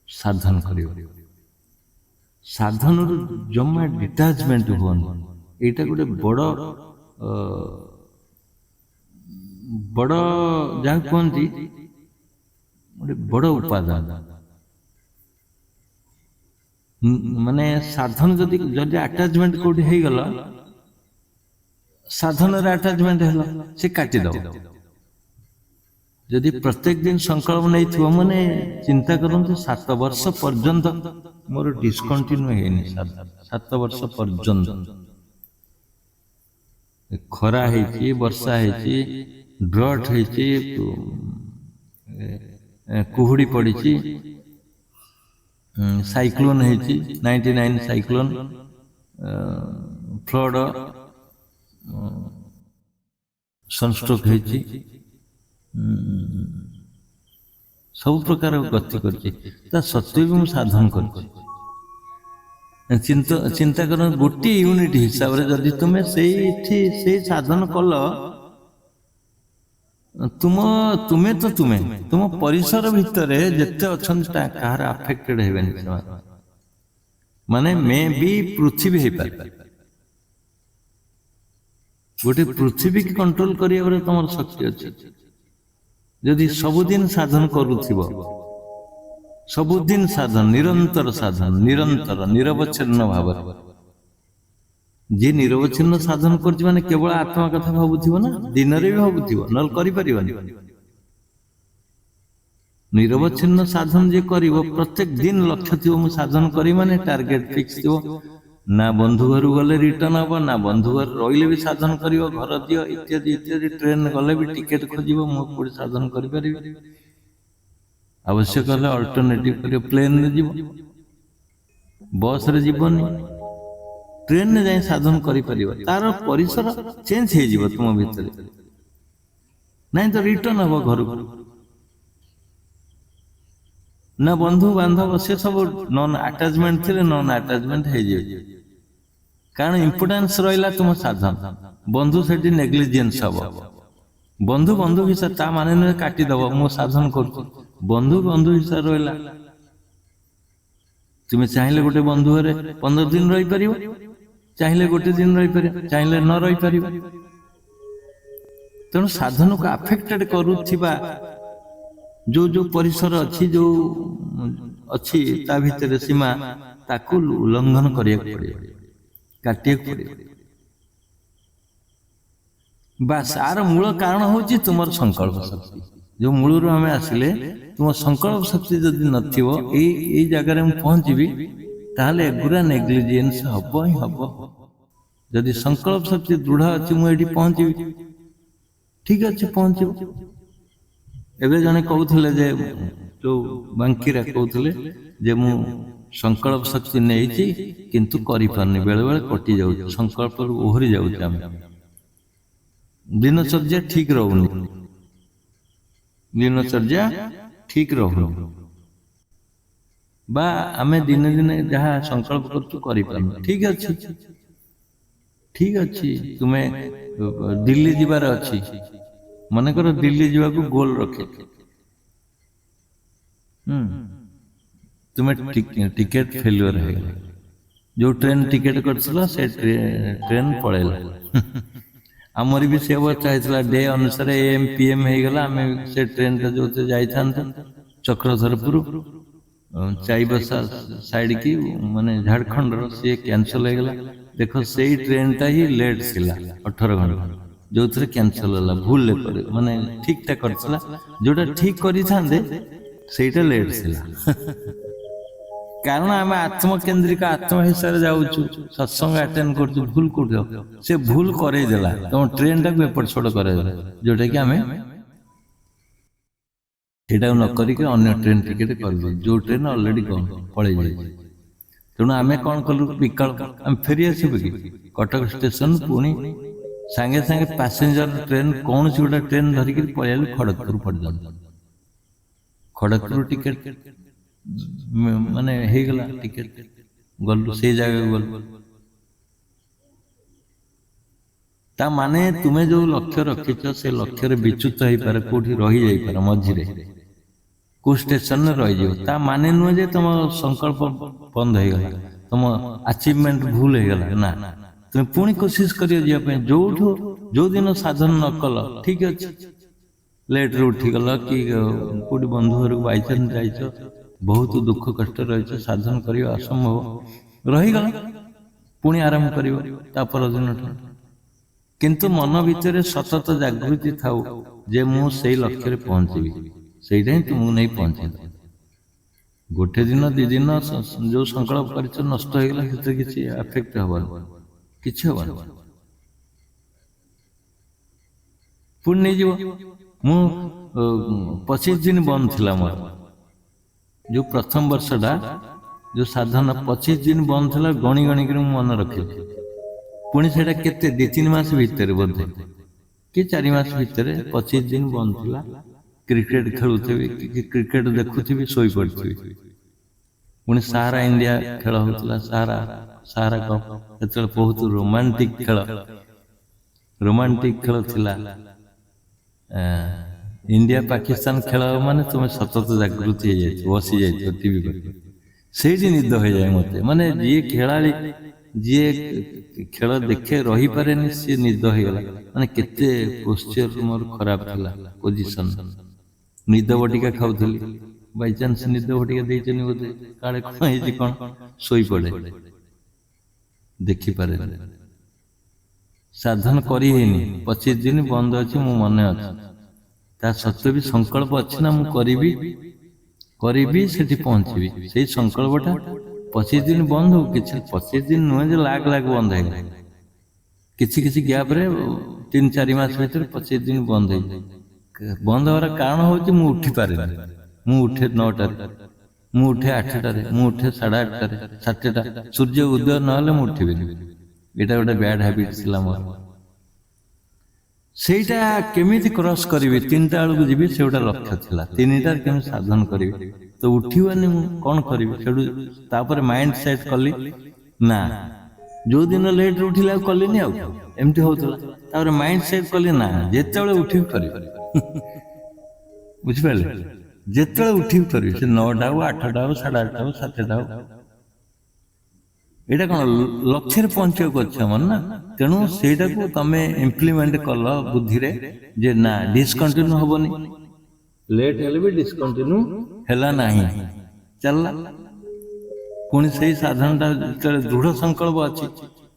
ସାଧନ କରିବ। ସାଧନରୁ ଜମା ଡିଟାଚମେଣ୍ଟ ହୁଅନି। ଏଇଟା ଗୋଟେ ବଡ ଯାହା କୁହନ୍ତି ଗୋଟେ ବଡ ଉପାଦାନ। ମାନେ ସାଧନ ଯଦି ଆଟାଚମେଣ୍ଟ କୋଉଠି ହେଇଗଲ, ସାଧନରେ ଆଟାଚମେଣ୍ଟ ହେଲା, ସେ କାଟିଦବ। ଯଦି ପ୍ରତ୍ୟେକ ଦିନ ସଂକଳ୍ପ ନେଇଥିବ, ମାନେ ଚିନ୍ତା କରନ୍ତୁ 7 ବର୍ଷ ପର୍ଯ୍ୟନ୍ତ ମୋର ଡିସକଣ୍ଟିନ୍ୟୁ ହେଇନି ସାଧନ। 7 ବର୍ଷ ପର୍ଯ୍ୟନ୍ତ ଖରା ହେଇଛି, ବର୍ଷା ହେଇଛି, ଡ୍ରଟ୍ ହେଇଛି, କୁହୁଡି ପଡିଛି, ସାଇକ୍ଲୋନ ହେଇଛି, 99 ସାଇକ୍ଲୋନ, ଫ୍ଲଡ, ସନଷ୍ଟ୍ରୋକ ହେଇଛି, ସବୁ ପ୍ରକାର ଗତି କରିଛି। ତା ସତ୍ତ୍ୱେ ବି ମୁଁ ସାଧନ କରିଛି। ଚିନ୍ତା କର, ଗୋଟିଏ ୟୁନିଟ ହିସାବରେ ଯଦି ତୁମେ ସେଇ ସାଧନ କଲ, ତୁମେ ତୁମ ପରିସର ଭିତରେ ଯେତେ ଅଛନ୍ତି କାହାର ଆଫେକ୍ଟେଡ ହେବେନି ସେମାନେ। ମାନେ ମେ ବି ପୃଥିବୀ ହେଇପାରେ, ଗୋଟେ ପୃଥିବୀକି କଣ୍ଟ୍ରୋଲ କରିବାରେ ତମର ଶକ୍ତି ଅଛି। ଯଦି ସବୁଦିନ ସାଧନ କରୁଥିବ, ସବୁଦିନ ସାଧନ, ନିରନ୍ତର ସାଧନ, ନିରବଚ୍ଛିନ୍ନ ଭାବରେ। ଯିଏ ନିରବଚ୍ଛିନ୍ନ ସାଧନ କରୁଛି ମାନେ କେବଳ ଆତ୍ମା କଥା ଭାବୁଥିବ ନା, ଦିନରେ ବି ଭାବୁଥିବ, ନହେଲେ କରିପାରିବନି। ନିରବଚ୍ଛିନ୍ନ ସାଧନ ଯିଏ କରିବ, ପ୍ରତ୍ୟେକ ଦିନ ଲକ୍ଷ୍ୟ ଥିବ ମୁଁ ସାଧନ କରିବି, ମାନେ ଟାର୍ଗେଟ ଫିକ୍ସ ଥିବ। ନା ବନ୍ଧୁ ଘରୁ ଗଲେ ରିଟର୍ନ ହବ, ନା ବନ୍ଧୁ ଘରେ ରହିଲେ ବି ସାଧନ କରିବ, ଘର ଦିଅ ଇତ୍ୟାଦି ଇତ୍ୟାଦି। ଟ୍ରେନ ଗଲେ ବି ଟିକେଟ ଖୋଜିବ, ମୁଁ କୋଉଠି ସାଧନ କରିପାରିବି। ଆବଶ୍ୟକ ହେଲେ ଅଲ୍ଟରନେଟିଭ କରିବ, ପ୍ଲେନରେ ଯିବ, ବସରେ ଯିବନି, ଟ୍ରେନରେ ଯାଇ ସାଧନ କରିପାରିବ। ତାର ପରିସର ଚେଞ୍ଜ ହେଇଯିବ ତୁମ ଭିତରେ, ନାଇଁ ତ ରିଟର୍ନ ହବ ଘରକୁ। ନା ବନ୍ଧୁ ବାନ୍ଧବ, ସେ ସବୁ ନନ୍ ଆଟାଚମେଣ୍ଟ ଥିଲେ ନନ୍ ଆଟାଚମେଣ୍ଟ ହେଇଯିବ। କାରଣ ଇମ୍ପୋର୍ଟାନ୍ସ ରହିଲା ତୁମ ସାଧନ, ବନ୍ଧୁ ସେଠି ନେଗ୍ଲିଜେନ୍ସ ହବ। ବନ୍ଧୁ ହିସାବରେ, ତା ମାନେ ନୁହେଁ କାଟିଦବ ମୁଁ ସାଧନ କରୁଛି। ବନ୍ଧୁ ହିସାବରେ ରହିଲା। ତୁମେ ଚାହିଁଲେ ଗୋଟେ ବନ୍ଧୁ ଘରେ 15 ଦିନ ରହିପାରିବ, ଚାହିଁଲେ ଗୋଟେ ଦିନ ରହିପାରିବ, ଚାହିଁଲେ ନ ରହିପାରିବ। ତେଣୁ ସାଧନକୁ ଆଫେକ୍ଟେଡ କରୁଥିବା ଯୋଉ ପରିସର ଅଛି, ଯୋଉ ଅଛି ତା ଭିତରେ ସୀମା, ତାକୁ ଉଲ୍ଲଂଘନ କରିବାକୁ ପଡ଼ିବ, କାଟିବାକୁ ପଡ଼ିବ। ବାସ୍ ଆର ମୂଳ କାରଣ ହଉଛି ତୁମର ସଂକଳ୍ପ ଶକ୍ତି। ଯୋଉ ମୂଳରୁ ଆମେ ଆସିଲେ, ତୁମ ସଂକଳ୍ପ ଶକ୍ତି ଯଦି ନଥିବ, ଏଇ ଜାଗାରେ ମୁଁ ପହଞ୍ଚିବି, ତାହେଲେ ଏଗୁରା ନେଗ୍ଲିଜେନ୍ସ ହବ ହିଁ ହବ। ଯଦି ସଂକଳ୍ପ ଶକ୍ତି ଦୃଢ଼ ଅଛି, ମୁଁ ଏଠି ପହଞ୍ଚିବି, ଠିକ ଅଛି ପହଞ୍ଚିବ। ଏବେ ଜଣେ କହୁଥିଲେ ଯେ, ଯୋଉ ବାଙ୍କିରା କହୁଥିଲେ ଯେ ମୁଁ ସଂକଳ୍ପ ଶକ୍ତି ନେଇଛି କିନ୍ତୁ କରିପାରୁନି, ବେଳେ ବେଳେ କଟି ଯାଉଛି, ସଂକଳ୍ପରୁ ଓହରି ଯାଉଛି। ଆମେ ଦିନଚର୍ଯ୍ୟା ଠିକ ରହୁନି, ଦିନଚର୍ଯ୍ୟା ଠିକ ରହୁନି, ବା ଆମେ ଦିନେ ଦିନେ ଯାହା ସଂକଳ୍ପ କରୁଛୁ କରିପାରୁନି। ଠିକ ଅଛି, ଠିକ ଅଛି। ତୁମେ ଦିଲ୍ଲୀ ଯିବାର ଅଛି, ମନେକର ଦିଲ୍ଲୀ ଯିବାକୁ ଗୋଲ ରଖେ, ତୁମେ ଟିକେଟ ଫେଲୁଅର ହେଇଗଲା, ଯୋଉ ଟ୍ରେନ ଟିକେଟ କରିଥିଲ ସେ ଟ୍ରେନ ପଳେଇଲା। ଆମର ବି ସେ ଅବସ୍ଥା ହେଇଥିଲା, ଡେ ଅନୁସାରେ AM PM ହେଇଗଲା, ଆମେ ସେ ଟ୍ରେନଟା ଯୋଉଥିରେ ଯାଇଥାନ୍ତୁ ଚକ୍ରଧରପୁର ଚାଇବସା ସାଇଡ କି ମାନେ ଝାଡଖଣ୍ଡର, ସିଏ କ୍ୟାନସଲ ହେଇଗଲା। ଦେଖ ସେଇ ଟ୍ରେନଟା ହିଁ ଲେଟ୍ ଥିଲା 18 ଘଣ୍ଟା, ଯୋଉଥିରେ କ୍ୟାନସଲ ହେଲା। ଭୁଲ ମାନେ ଠିକଟା କରିଥିଲା, ଯୋଉଟା ଠିକ କରିଥାନ୍ତେ ସେଇଟା ଲେଟ୍ ଥିଲା। କାରଣ ଆମେ ଆତ୍ମକେନ୍ଦ୍ରିକ ଆତ୍ମ ହିସାବରେ ଯାଉଛୁ, ସତ୍ସଙ୍ଗ ଆଟେଣ୍ଡ କରୁଛୁ, ଭୁଲ କୋଉଠି ହବ? ସେ ଭୁଲ କରେଇଦେଲା, ତମ ଟ୍ରେନଟାକୁ ଏପଟ ସେପଟ କରେଇଦେଲା, ଯୋଉଟା କି ଆମେ ସେଇଟାକୁ ନ କରିକି ଅନ୍ୟ ଟ୍ରେନ ଟିକେଟ କରିଦେବୁ, ଯୋଉ ଟ୍ରେନ ଅଲରେଡି ପଳେଇ ଯାଇଛି। ତେଣୁ ଆମେ କଣ କଲୁ ବିକଳ୍ପ, ଆମେ ଫେରି ଆସିବୁ କି କଟକ ଷ୍ଟେସନ, ପୁଣି ସାଙ୍ଗେ ସାଙ୍ଗେ ପାସେଞ୍ଜର ଟ୍ରେନ କୌଣସି ଗୋଟେ ଟ୍ରେନ ଧରିକି ପଳେଇଲୁ ଖଡଗପୁର ପର୍ଯ୍ୟନ୍ତ। ଖଡଗପୁର ଟିକେଟ ମାନେ ହେଇଗଲା, ଟିକେଟ ଗଲୁ, ସେଇ ଜାଗାକୁ ଗଲୁ। ତା ମାନେ ତୁମେ ଯୋଉ ଲକ୍ଷ୍ୟ ରଖିଛ, ସେ ଲକ୍ଷ୍ୟରେ ବିଚ୍ୟୁତ ହେଇପାରେ, କୋଉଠି ରହିଯାଇପାରେ, ମଝିରେ କୋଉ ଷ୍ଟେସନରେ ରହିଯିବ। ତା ମାନେ ନୁହେଁ ଯେ ତମ ସଂକଳ୍ପ ବନ୍ଦ ହେଇଗଲା, ତମ ଆଚିଭମେଣ୍ଟ ଭୁଲ ହେଇଗଲା, ନା। ତୁମେ ପୁଣି କୋସିସ କରିବ ଯିବା ପାଇଁ। ଯୋଉ ଦିନ ସାଧନ ନ କଲ, ଠିକ ଅଛି, ଲେଟରେ ଉଠିଗଲ କି କୋଉଠି ବନ୍ଧୁ ଘରକୁ ବାଇଚାନ୍ସ ଯାଇଛ, ବହୁତ ଦୁଃଖ କଷ୍ଟ ରହିଛ, ସାଧନ କରିବା ଅସମ୍ଭବ, ରହିଗଲ, ପୁଣି ଆରମ୍ଭ କରିବ ତା ପରଦିନଠୁ। କିନ୍ତୁ ମନ ଭିତରେ ସତତ ଜାଗୃତି ଥାଉ ଯେ ମୁଁ ସେଇ ଲକ୍ଷ୍ୟରେ ପହଞ୍ଚିବି, ସେଇଟା ହିଁ ତୁମକୁ ନେଇ ପହଞ୍ଚେଇବ। ଗୋଟେ ଦିନ ଦି ଦିନ ଯୋଉ ସଂକଳ୍ପ କରିଛ ନଷ୍ଟ ହେଇଗଲା, ସେଥିରେ କିଛି ଆଫେକ୍ଟ ହବନି, କିଛି ହବନି, ପୁଣି ନେଇଯିବ। ମୁଁ 25 ଦିନ ବନ୍ଦ ଥିଲା ମୋର, ଯୋଉ ପ୍ରଥମ ବର୍ଷଟା ଯୋଉ ସାଧନ 25 ଦିନ ବନ୍ଦ ଥିଲା, ଗଣି ଗଣିକି ମୁଁ ମନେ ରଖିଲି। ପୁଣି ସେଇଟା କେତେ 2-3 ମାସ ଭିତରେ ବୋଧେ କି 4 ମାସ ଭିତରେ 25 ଦିନ ବନ୍ଦ ଥିଲା। କ୍ରିକେଟ ଖେଳୁଥିବି, କ୍ରିକେଟ ଦେଖୁଥିବି, ଶୋଇପଡିଥିବି। ପୁଣି ସାହାରା ଇଣ୍ଡିଆ ଖେଳ ହଉଥିଲା, ସାହାରା କପ୍, ସେତେବେଳେ ବହୁତ ରୋମାଣ୍ଟିକ ଖେଳ ଥିଲା। ଇଣ୍ଡିଆ ପାକିସ୍ତାନ ଖେଳ ମାନେ ତୁମେ ସତତ ଜାଗୃତି ହେଇଯାଇଥିବ, ବସି ଯାଇଥିବ ଟିଭି କରି, ସେଇଠି ନିଦ ହେଇଯାଏ ମତେ। ମାନେ ଯିଏ ଖେଳାଳି, ଯିଏ ଖେଳ ଦେଖେ ରହିପାରେନି, ସିଏ ନିଦ ହେଇଗଲା। ମାନେ କେତେ ପୋଶ୍ଚର ମୋର ଖରାପ ଥିଲା, ପୋଜିସନ। ନିଦ ବଟିକା ଖାଉଥିଲି, ବାଇଚାନ୍ସ ନିଦ ବଟିକା ଦେଇଛନ୍ତି ବୋଧେ, କାଳେ କଣ ହେଇଛି କଣ, ଶୋଇପଡେ, ଦେଖିପାରେ। ସାଧନ କରି ହେଇନି, 25 ଦିନ ବନ୍ଦ ଅଛି, ମୁଁ ମନେ ଅଛି। ତା ସତ୍ତ୍ୱେ ବି ସଂକଳ୍ପ ଅଛି ନା, ମୁଁ କରିବି, ସେଠି ପହଞ୍ଚିବି। ସେଇ ସଂକଳ୍ପଟା 25 ଦିନ ବନ୍ଦ ହଉ, କିଛି 25 ଦିନ ନୁହେଁ ଯେ ଲାଗ ବନ୍ଦ ହେଇଗଲା, କିଛି ଗ୍ୟାପରେ 3-4 ମାସ ଭିତରେ 25 ଦିନ ବନ୍ଦ ହେଇଯାଏ। ବନ୍ଦ ହବାର କାରଣ ହଉଛି ମୁଁ ଉଠି ପାରେନି। ମୁଁ ଉଠେ 9ଟାରେ, ମୁଁ ଉଠେ 8ଟାରେ, ମୁଁ ଉଠେ 8:30ଟାରେ, 7ଟା, ସୂର୍ଯ୍ୟ ଉଦୟ ନହେଲେ ମୁଁ ଉଠିବିନି। ଏଇଟା ଗୋଟେ ବ୍ୟାଡ ହ୍ୟାବିଟ ଥିଲା ମୋର। ସେଇଟା କେମିତି କ୍ରସ୍ କରିବି, 3ଟା ବେଳକୁ ଯିବି, ସେ ଗୋଟେ ଲକ୍ଷ୍ୟ ଥିଲା। 3ଟାରେ କେମିତି ସାଧନ କରିବି, ତ ଉଠିବନି, ମୁଁ କଣ କରିବି? ସେଠୁ ତାପରେ ମାଇଣ୍ଡ ସେଟ୍ କଲି, ନା ଯୋଉ ଦିନ ଲେଟରେ ଉଠିଲେ ଆଉ କଲିନି, ଆଉ ଏମିତି ହଉଥିଲା। ତାପରେ ମାଇଣ୍ଡ ସେଟ୍ କଲି, ନା ଯେତେବେଳେ ଉଠିବି କରିବି। ବୁଝିପାରିଲେ? ଯେତେବେଳେ ଉଠିବି କରିବି, ସେ 9ଟା ହଉ, 8ଟା ହଉ, 8:30 ହଉ, 7ଟା ହଉ। ଏଇଟା କଣ ଲକ୍ଷ୍ୟରେ ପହଞ୍ଚିବାକୁ ଅଛି ଆମର ନା। ତେଣୁ ସେଇଟାକୁ ତମେ ଇମ୍ପ୍ଲିମେଣ୍ଟ କଲ ବୁଦ୍ଧିରେ, ଯେ ନା ଡିସକଣ୍ଟିନ୍ୟୁ ହବନି, ଲେଟ୍ ହେଲେ ବି ଡିସକଣ୍ଟିନ୍ୟୁ ହେଲା ନାହିଁ। ଚାଲିଲା। ପୁଣି ସେଇ ସାଧନଟା ଯେତେବେଳେ ଦୃଢ ସଂକଳ୍ପ ଅଛି,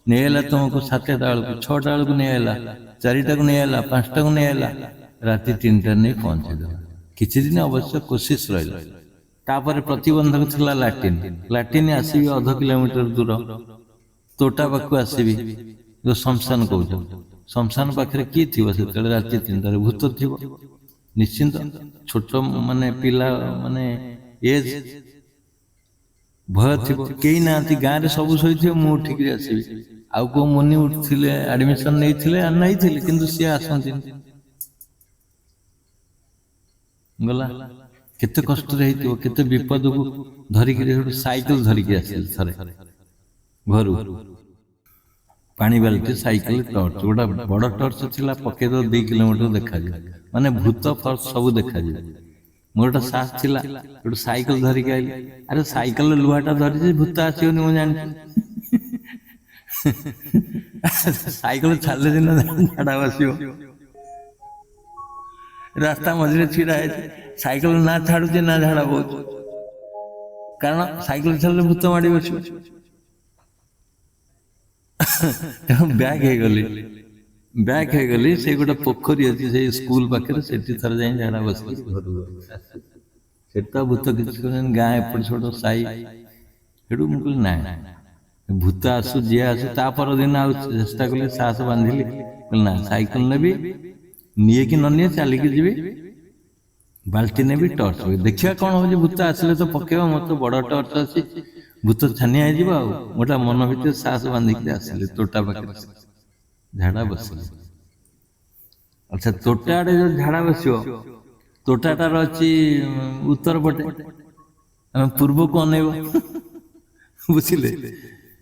ନେଇଆଇଲା ତୁମକୁ 7ଟା ବେଳକୁ, 6ଟା ବେଳକୁ ନେଇଆଇଲା, 4ଟାକୁ ନେଇଆଇଲା, 5ଟାକୁ ନେଇଆଇଲା, ରାତି 3ଟାରେ ନେଇ ପହଞ୍ଚେଇଦେଲା। କିଛି ଦିନ ଅବଶ୍ୟ କୋସିସ୍ ରହିଲା। ତାପରେ ପ୍ରତିବନ୍ଧକ ଥିଲା ଲାଟିନ୍। ଲାଟିନ୍ ଆସିବି 0.5 କିଲୋମିଟର ଦୂର, ତୋଟା ପାଖକୁ ଆସିବି, ଯୋଉ ଶ୍ମଶାନ କହୁଛ। ଶ୍ମଶାନ ପାଖରେ କିଏ ଥିବ ସେତେବେଳେ ରାତି 3ଟାରେ? ଭୂତ ଥିବ ନିଶ୍ଚିନ୍ତ। ଛୋଟ ମାନେ ପିଲା ମାନେ ଏଜ୍ ଭୟ ଥିବ, କେହି ନାହାନ୍ତି, ଗାଁରେ ସବୁ ଶୋଇଥିବେ, ମୁଁ ଉଠିକିରି ଆସିବି। ଆଉ କୋଉ ମୁନି ଉଠିଥିଲେ, ଆଡମିସନ ନେଇଥିଲେ କିନ୍ତୁ ସିଏ ଆସନ୍ତିନି। ଗଲା କେତେ କଷ୍ଟରେ ହେଇଥିବ, କେତେ ବିପଦକୁ ଧରିକିରି ସାଇକେଲ ଧରିକି ଆସିଲି ଥରେ ଘରୁ। ପାଣି ବାଲ୍ଟି, ସାଇକେଲ, ଟର୍ଚ୍ଚ, ଗୋଟେ ବଡ ଟର୍ଚ୍ଚ ଥିଲା, ପକେଇଦବ 2 କିଲୋମିଟର ଦେଖାଯିବ, ମାନେ ଭୂତ ଫର୍ସ ସବୁ ଦେଖାଯିବ। ମୋର ଗୋଟେ ସାହସ ଥିଲା, ଗୋଟେ ସାଇକେଲ ଧରିକି ଆଇଲି। ଆରେ ସାଇକେଲ ଲୁହାଟା ଧରିଛି, ଭୂତ ଆସିବନି ମୁଁ ଜାଣିଛି। ସାଇକେଲ ଛାଡ଼ିଲେ ଦିନ ଝାଡା ବସିବ। ରାସ୍ତା ମଝିରେ ଛିଡା ହେଇଛି, ସାଇକେଲ ନା ଛାଡୁଛି ନା ଝାଡା ବହୁଛି, କାରଣ ସାଇକେଲ ଛାଡ଼ିଲେ ଭୂତ ମାଡି ବସିବ। ତେଣୁ ବ୍ୟାକ୍ ହେଇଗଲି। ସେ ଗୋଟେ ପୋଖରୀ ଅଛି ସେଇ ସ୍କୁଲ ପାଖରେ, ସେଠି ଥରେ ଯାଇ ଝାଡା ବସିକି ଘରକୁ ଆସିଲି। ସେଠି ତ ଭୂତ କିଛି କରେନି, ଗାଁ ଏପଟ ସେପଟ ସାଇ। ସେଠୁ ମୁଁ କହିଲି ନାଇଁ, ଭୂତ ଆସୁ ଯିଏ ଆସୁ। ତା ପରଦିନ ଆଉ ଚେଷ୍ଟା କଲି, ସାହସ ବାନ୍ଧିଲି, କହିଲି ନା ସାଇକେଲ ନେବି, ନିଏ କି ନ ନିଏ ଚାଲିକି ଯିବି, ବାଲ୍ଟି ନେବି, ଟର୍ଚ୍ଚ ଦେଖିବା କଣ ହଉଛି। ଭୂତ ଆସିଲେ ତ ପକେଇବା, ମୋର ତ ବଡ ଟର୍ଚ୍ଚ ଅଛି, ଭୂତ ଛାନିଆ ହେଇଯିବ। ଆଉ ଗୋଟେ ମନ ଭିତରେ ସାହସ ବାନ୍ଧିକି ଆସିଲି, ତୋଟା ପାଖରେ ଝାଡା ବସିଲି। ଆଚ୍ଛା, ତୋଟା ଆଡେ ଯୋଉ ଝାଡା ବସିବ, ତୋଟାଟାର ଅଛି ଉତ୍ତର ପଟେ, ଆମେ ପୂର୍ବକୁ ଅନେଇବ, ବୁଝିଲେ?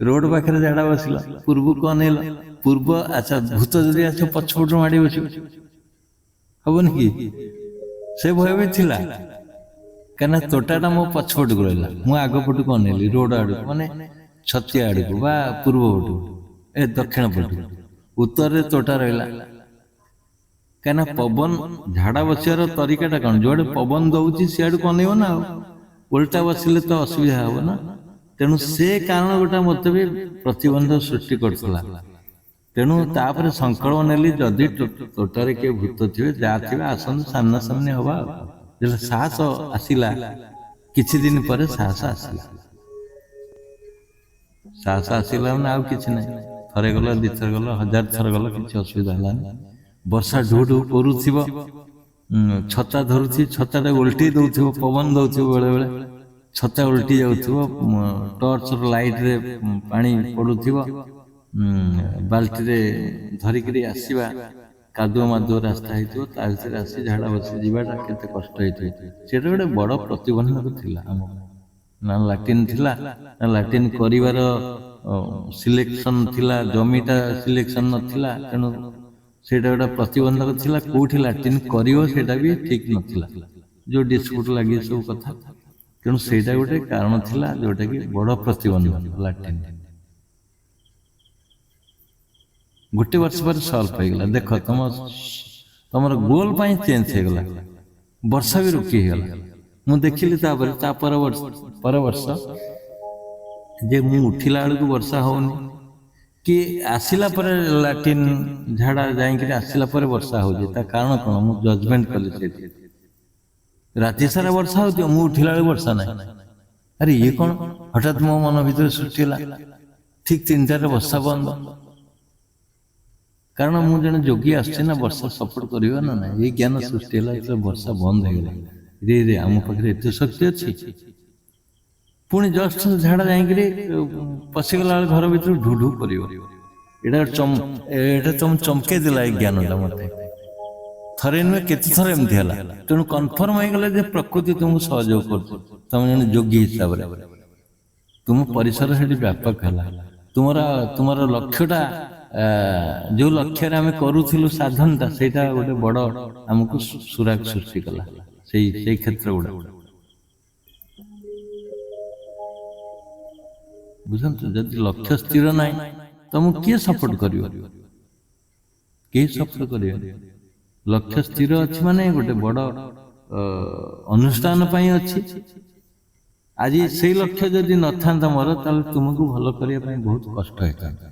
ରୋଡ ପାଖରେ ଝାଡା ବସିଲ, ପୂର୍ବକୁ ଅନେଇଲ, ପୂର୍ବ। ଆଚ୍ଛା, ଭୂତ ଯଦି ଆସିବ ପଛପଟୁ ମାଡି ବସିବ, ହବନି କି? ସେ ଭୟ ବି ଥିଲା, କାହିଁକିନା ତୋଟାଟା ମୋ ପଛପଟକୁ ରହିଲା, ମୁଁ ଆଗ ପଟକୁ ଅନେଇଲି, ରୋଡ ଆଡକୁ, ମାନେ ଛତିଆ ଆଡକୁ ବା ପୂର୍ବ ପଟକୁ, ଦକ୍ଷିଣ ପଟକୁ। ଉତ୍ତରରେ ତୋଟା ରହିଲା, କାହିଁକିନା ପବନ, ଝାଡା ବସିବାର ତରିକାଟା କଣ, ଯୋଉଆଡେ ପବନ ଦଉଛି ସିଆଡକୁ ଅନେଇବ ନା, ଆଉ ଓଲଟା ବସିଲେ ତ ଅସୁବିଧା ହବ ନା। ତେଣୁ ସେ କାରଣ ଗୋଟେ ମତେ ବି ପ୍ରତିବନ୍ଧ ସୃଷ୍ଟି କରୁଥିଲା। ତେଣୁ ତାପରେ ସଂକଳ୍ପ ନେଲି, ଯଦି ତୋଟାରେ କିଏ ଭୂତ ଥିବେ, ଯାହା ଥିବେ ଆସନ୍ତୁ, ସାମ୍ନାସାମ୍ନି ହବା। ଯେତେବେଳେ ସାହସ ଆସିଲା, କିଛି ଦିନ ପରେ ସାହସ ଆସିଲା। ମାନେ ଆଉ କିଛି ନାହିଁ, ଥରେ ଗଲ, 2 ଥର ଗଲ, 1000 ଥର ଗଲ, କିଛି ଅସୁବିଧା ହେଲାନି। ବର୍ଷା ଢୁ ଢୁ କରୁଥିବ, ଛତା ଧରୁଥିବ, ଛତାଟା ଓଲଟେଇ ଦଉଥିବ, ପବନ ଦଉଥିବ, ବେଳେ ବେଳେ ଛତା ଓଲଟି ଯାଉଥିବ, ଟର୍ଚ୍ଚର ଲାଇଟରେ ପାଣି ପଡୁଥିବ, ବାଲ୍ଟିରେ ଧରିକିରି ଆସିବା, କାଦୁଅ ମାଦୁଅ ରାସ୍ତା ହେଇଥିବ, ତା ଭିତରେ ଆସି ଝାଡା ବସି ଯିବାଟା କେତେ କଷ୍ଟ ହେଇଥିବ। ସେଟା ଗୋଟେ ବଡ ପ୍ରତିବନ୍ଧକ ଥିଲା ଆମକୁ। ନା ଲାଟିନ୍ ଥିଲା, ନା ଲାଟିନ୍ କରିବାର ସିଲେକ୍ସନ ଥିଲା, ଜମିଟା ସିଲେକ୍ସନ ନଥିଲା। ତେଣୁ ସେଇଟା ଗୋଟେ ପ୍ରତିବନ୍ଧକ ଥିଲା, କୋଉଠି ଲାଟିନ୍ କରିବ ସେଇଟା ବି ଠିକ ନଥିଲା, ଯୋଉ ଡିସ୍ପ୍ୟୁଟ ଲାଗି ସବୁ କଥା। ତେଣୁ ସେଇଟା ଗୋଟେ କାରଣ ଥିଲା, ଯୋଉଟା କି ବଡ ପ୍ରତିବନ୍ଧକ ଲାଟିନ୍। ଗୋଟେ ବର୍ଷ ପରେ ସଲ୍ଭ ହେଇଗଲା। ଦେଖ, ତମର ଗୋଲ ପାଇଁ ଚେଞ୍ଜ ହେଇଗଲା, ବର୍ଷା ବି ରୋକି ହେଇଗଲା। ମୁଁ ଦେଖିଲି ତାପରେ ତା ପର ବର୍ଷ ଯେ ମୁଁ ଉଠିଲା ବେଳକୁ ବର୍ଷା ହଉନି, କି ଆସିଲା ପରେ ଲାଟିନ୍ ଝାଡା ଯାଇକିରି ଆସିଲା ପରେ ବର୍ଷା ହଉଛି। ତା କାରଣ କଣ, ମୁଁ ଜଜମେଣ୍ଟ କଲି। ସେଠି ରାତି ସାରା ବର୍ଷା ହଉଥିବ, ମୁଁ ଉଠିଲା ବେଳକୁ ବର୍ଷା ନାହିଁ। ଆରେ ଇଏ କଣ, ହଠାତ୍ ମୋ ମନ ଭିତରେ ସୃଷ୍ଟି ହେଲା, ଠିକ 3ଟାରେ ବର୍ଷା ବନ୍ଦ। କାରଣ ମୁଁ ଜଣେ ଯୋଗୀ ଆସୁଛି ନା, ବର୍ଷା ସପୋର୍ଟ କରିବ ନା ନାହିଁ। ଏଇ ଜ୍ଞାନ ସୃଷ୍ଟି ହେଲା, ଯେତେବେଳେ ବର୍ଷା ବନ୍ଦ ହେଇଗଲା, ରେ ଆମ ପାଖରେ ଏତେ ଶକ୍ତି ଅଛି। ପୁଣି ଜଷ୍ଟ ଝାଡା ଯାଇକିରି ପଶିଗଲା ବେଳେ ଘର ଭିତରୁ ଢୁ ଢୁ କରିବ। ଏଇଟା ତମେ ଚମକେଇ ଦେଲା ଏଇ ଜ୍ଞାନଟା ମତେ। ଥରେ ନୁହେଁ, କେତେ ଥର ଏମିତି ହେଲା। ତେଣୁ କନଫର୍ମ ହେଇଗଲା ଯେ ପ୍ରକୃତି ତୁମକୁ ସହଯୋଗ କରୁଛି। ତମେ ଜଣେ ଯୋଗୀ ହିସାବରେ ତୁମ ପରିସର ସେଠି ବ୍ୟାପକ ହେଲା। ତୁମର ଲକ୍ଷ୍ୟଟା, ଯୋଉ ଲକ୍ଷ୍ୟରେ ଆମେ କରୁଥିଲୁ ସାଧନଟା, ସେଇଟା ଗୋଟେ ବଡ ଆମକୁ ସୁରାଗ ସୃଷ୍ଟି କଲା, ସେଇ କ୍ଷେତ୍ର ଗୁଡା। ବୁଝନ୍ତୁ, ଯଦି ଲକ୍ଷ୍ୟ ସ୍ଥିର ନାହିଁ, ତମକୁ କିଏ ସପୋର୍ଟ କରିବ? କେହି ସପୋର୍ଟ କରିବେନି। ଲକ୍ଷ୍ୟ ସ୍ଥିର ଅଛି ମାନେ ଗୋଟେ ବଡ ଅନୁଷ୍ଠାନ ପାଇଁ ଅଛି, ଆଜି ସେଇ ଲକ୍ଷ୍ୟ ଯଦି ନଥାନ୍ତା ମୋର, ତାହେଲେ ତୁମକୁ ଭଲ କରିବା ପାଇଁ ବହୁତ କଷ୍ଟ ହେଇଥାନ୍ତା।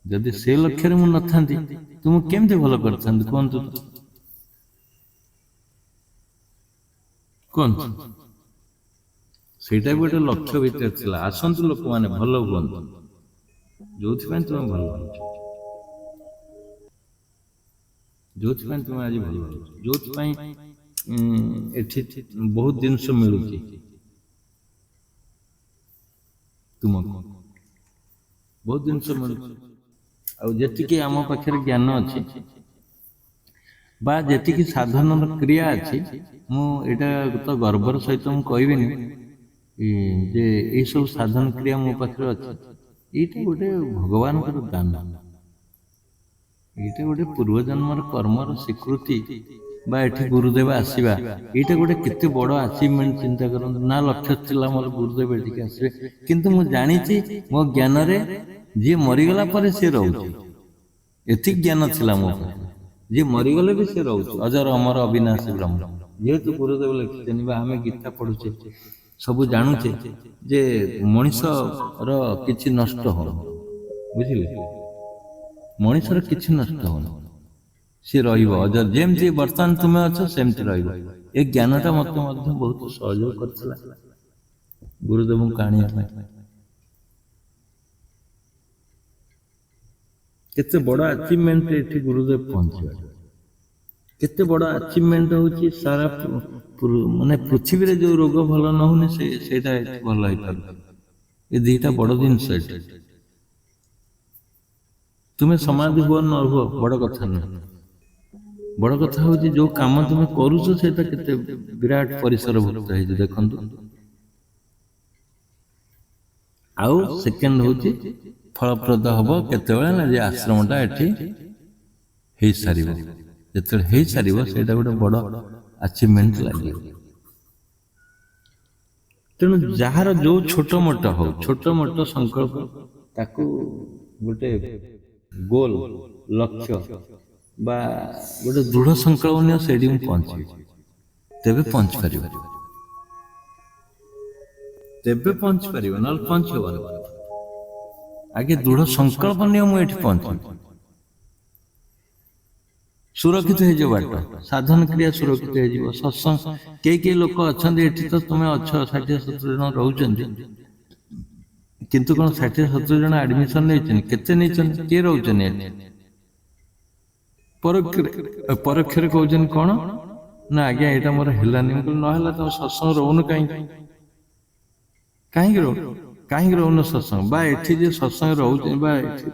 ଯଦି ସେଇ ଲକ୍ଷ୍ୟରେ ମୁଁ ନଥାନ୍ତି, ତୁମକୁ କେମିତି ଭଲ କରିଥାନ୍ତି କୁହନ୍ତୁ? କୁହନ୍ତୁ। ସେଇଟା ବି ଗୋଟେ ଲକ୍ଷ୍ୟ ଭିତରେ ଥିଲା। ଆସନ୍ତୁ ଲୋକମାନେ ଭଲ ହୁଅନ୍ତୁ, ଯୋଉଥିପାଇଁ ତୁମେ ଭଲ ହଉଛ, ଯୋଉଥିପାଇଁ ତୁମେ ଆଜି ଭଲ ହଉଛ, ଯୋଉଥିପାଇଁ ଏଠି ବହୁତ ଜିନିଷ ମିଳୁଛି ତୁମକୁ, ବହୁତ ଜିନିଷ ମିଳୁଛି। ଆଉ ଯେତିକି ଆମ ପାଖରେ ଜ୍ଞାନ ଅଛି ବା ଯେତିକି ସାଧନର କ୍ରିୟା ଅଛି, ମୁଁ ଏଇଟା ତ ଗର୍ବର ସହିତ ମୁଁ କହିବିନି ଯେ ଏଇସବୁ ସାଧନ କ୍ରିୟା ମୋ ପାଖରେ ଅଛି। ଏଇଟା ଗୋଟେ ଭଗବାନଙ୍କର ଦାନ, ଏଇଟା ଗୋଟେ ପୂର୍ବଜନ୍ମର କର୍ମର ସ୍ୱୀକୃତି ବା ଏଠି ଗୁରୁଦେବ ଆସିବା, ଏଇଟା ଗୋଟେ କେତେ ବଡ଼ ଆଚିଭମେଣ୍ଟ ଚିନ୍ତା କରନ୍ତୁ। ନା ଲକ୍ଷ୍ୟ ଥିଲା ମୋର ଗୁରୁଦେବ ଏଠିକି ଆସିବେ, କିନ୍ତୁ ମୁଁ ଜାଣିଛି ମୋ ଜ୍ଞାନରେ ଯିଏ ମରିଗଲା ପରେ ସେ ରହୁଛି, ଏତିକି ଜ୍ଞାନ ଥିଲା ମୋ ପାଖରେ। ଯିଏ ମରିଗଲେ ବି ସେ ରହୁଛି, ଅଜର ଅମର ଅବିନାଶୀ ବ୍ରହ୍ମ। ଯେହେତୁ ଗୁରୁଦେବ ଲେଖିଛନ୍ତି ବା ଆମେ ଗୀତା ପଢୁଛେ, ସବୁ ଜାଣୁଛେ ଯେ ମଣିଷର କିଛି ନଷ୍ଟ ହଉନି, ବୁଝିଲେ? ମଣିଷର କିଛି ନଷ୍ଟ ହଉନି, ସିଏ ରହିବ ଅଜର। ଯେମିତି ବର୍ତ୍ତମାନ ତୁମେ ଅଛ ସେମିତି ରହିବ। ଏ ଜ୍ଞାନଟା ମତେ ମଧ୍ୟ ବହୁତ ସହଯୋଗ କରିଥିଲା ଗୁରୁଦେବଙ୍କୁ ଆଣିବା ପାଇଁ। କେତେ ବଡ଼ ଆଚିଭମେଣ୍ଟ ଏଠି ଗୁରୁଦେବ ପହଞ୍ଚିବା, କେତେ ବଡ଼ ଆଚିଭମେଣ୍ଟ ହଉଛି। ସାରା ମାନେ ପୃଥିବୀରେ ଯୋଉ ରୋଗ ଭଲ ନ ହଉନି ସେଇଟା ଏଠି ଭଲ ହେଇପାରୁଛି। ଏ ଦିଟା ବଡ଼ ଜିନିଷ ଏଠି। ତୁମେ ସମାଧି ହୁଅ ନ ହୁଅ ବଡ଼ କଥା ନୁହେଁ, ବଡ଼ କଥା ହଉଛି ଯୋଉ କାମ ତୁମେ କରୁଛ ସେଇଟା କେତେ ବିରାଟ ପରିସର ଭୁକ୍ତ ହେଇଛି ଦେଖନ୍ତୁ। ଆଉ ସେକେଣ୍ଡ ହଉଛି ଫଳପ୍ରଦ ହବ କେତେବେଳେ ନା ଯେ ଆଶ୍ରମଟା ଏଠି ହେଇସାରିବ। ଯେତେବେଳେ ହେଇସାରିବ ସେଇଟା ଗୋଟେ ବଡ଼ ଆଚିଭମେଣ୍ଟ ଲାଗିବ। ତେଣୁ ଯାହାର ଯୋଉ ଛୋଟ ମୋଟ ହଉ, ଛୋଟ ମୋଟ ସଂକଳ୍ପ, ତାକୁ ଗୋଟେ ଗୋଲ ଲକ୍ଷ୍ୟ ବା ଗୋଟେ ଦୃଢ଼ ସଂକଳ୍ପ ନିଅ, ସେଇଠି ମୁଁ ପହଞ୍ଚିବି, ତେବେ ପହଞ୍ଚି ପାରିବ, ତେବେ ପହଞ୍ଚି ପାରିବ, ନହେଲେ ପହଞ୍ଚି ହବନି। ଆଗେ ଦୃଢ଼ ସଂକଳ୍ପ ନିଅ, ମୁଁ ଏଠି ପହଞ୍ଚିବି, ସୁରକ୍ଷିତ ହେଇଯିବ ବାଟ, ସାଧନ କ୍ରିୟା ସୁରକ୍ଷିତ ହେଇଯିବ। ସତ୍ସଙ୍ଗ କେହି ଲୋକ ଅଛନ୍ତି ଏଠି, ତ ତୁମେ ଅଛ 60-70 ଜଣ ରହୁଛନ୍ତି, କିନ୍ତୁ କଣ 60-70 ଜଣ ଆଡମିସନ ନେଇଛନ୍ତି? କେତେ ନେଇଛନ୍ତି? କିଏ ରହୁଛନ୍ତି ଏଠି? ପରୋକ୍ଷରେ କହୁଛନ୍ତି କଣ ନା ଆଜ୍ଞା ଏଇଟା ମୋର ହେଲାନି। ମୁଁ କହିଲି ନହେଲା ତମେ ସତ୍ସଙ୍ଗ ରହୁନ କାହିଁକି? କାହିଁକି ରହୁନ ସତ୍ସଙ୍ଗ? ବା ଏଠି ଯେ ସତ୍ସଙ୍ଗ ରହୁଛନ୍ତି ବା ଏଠି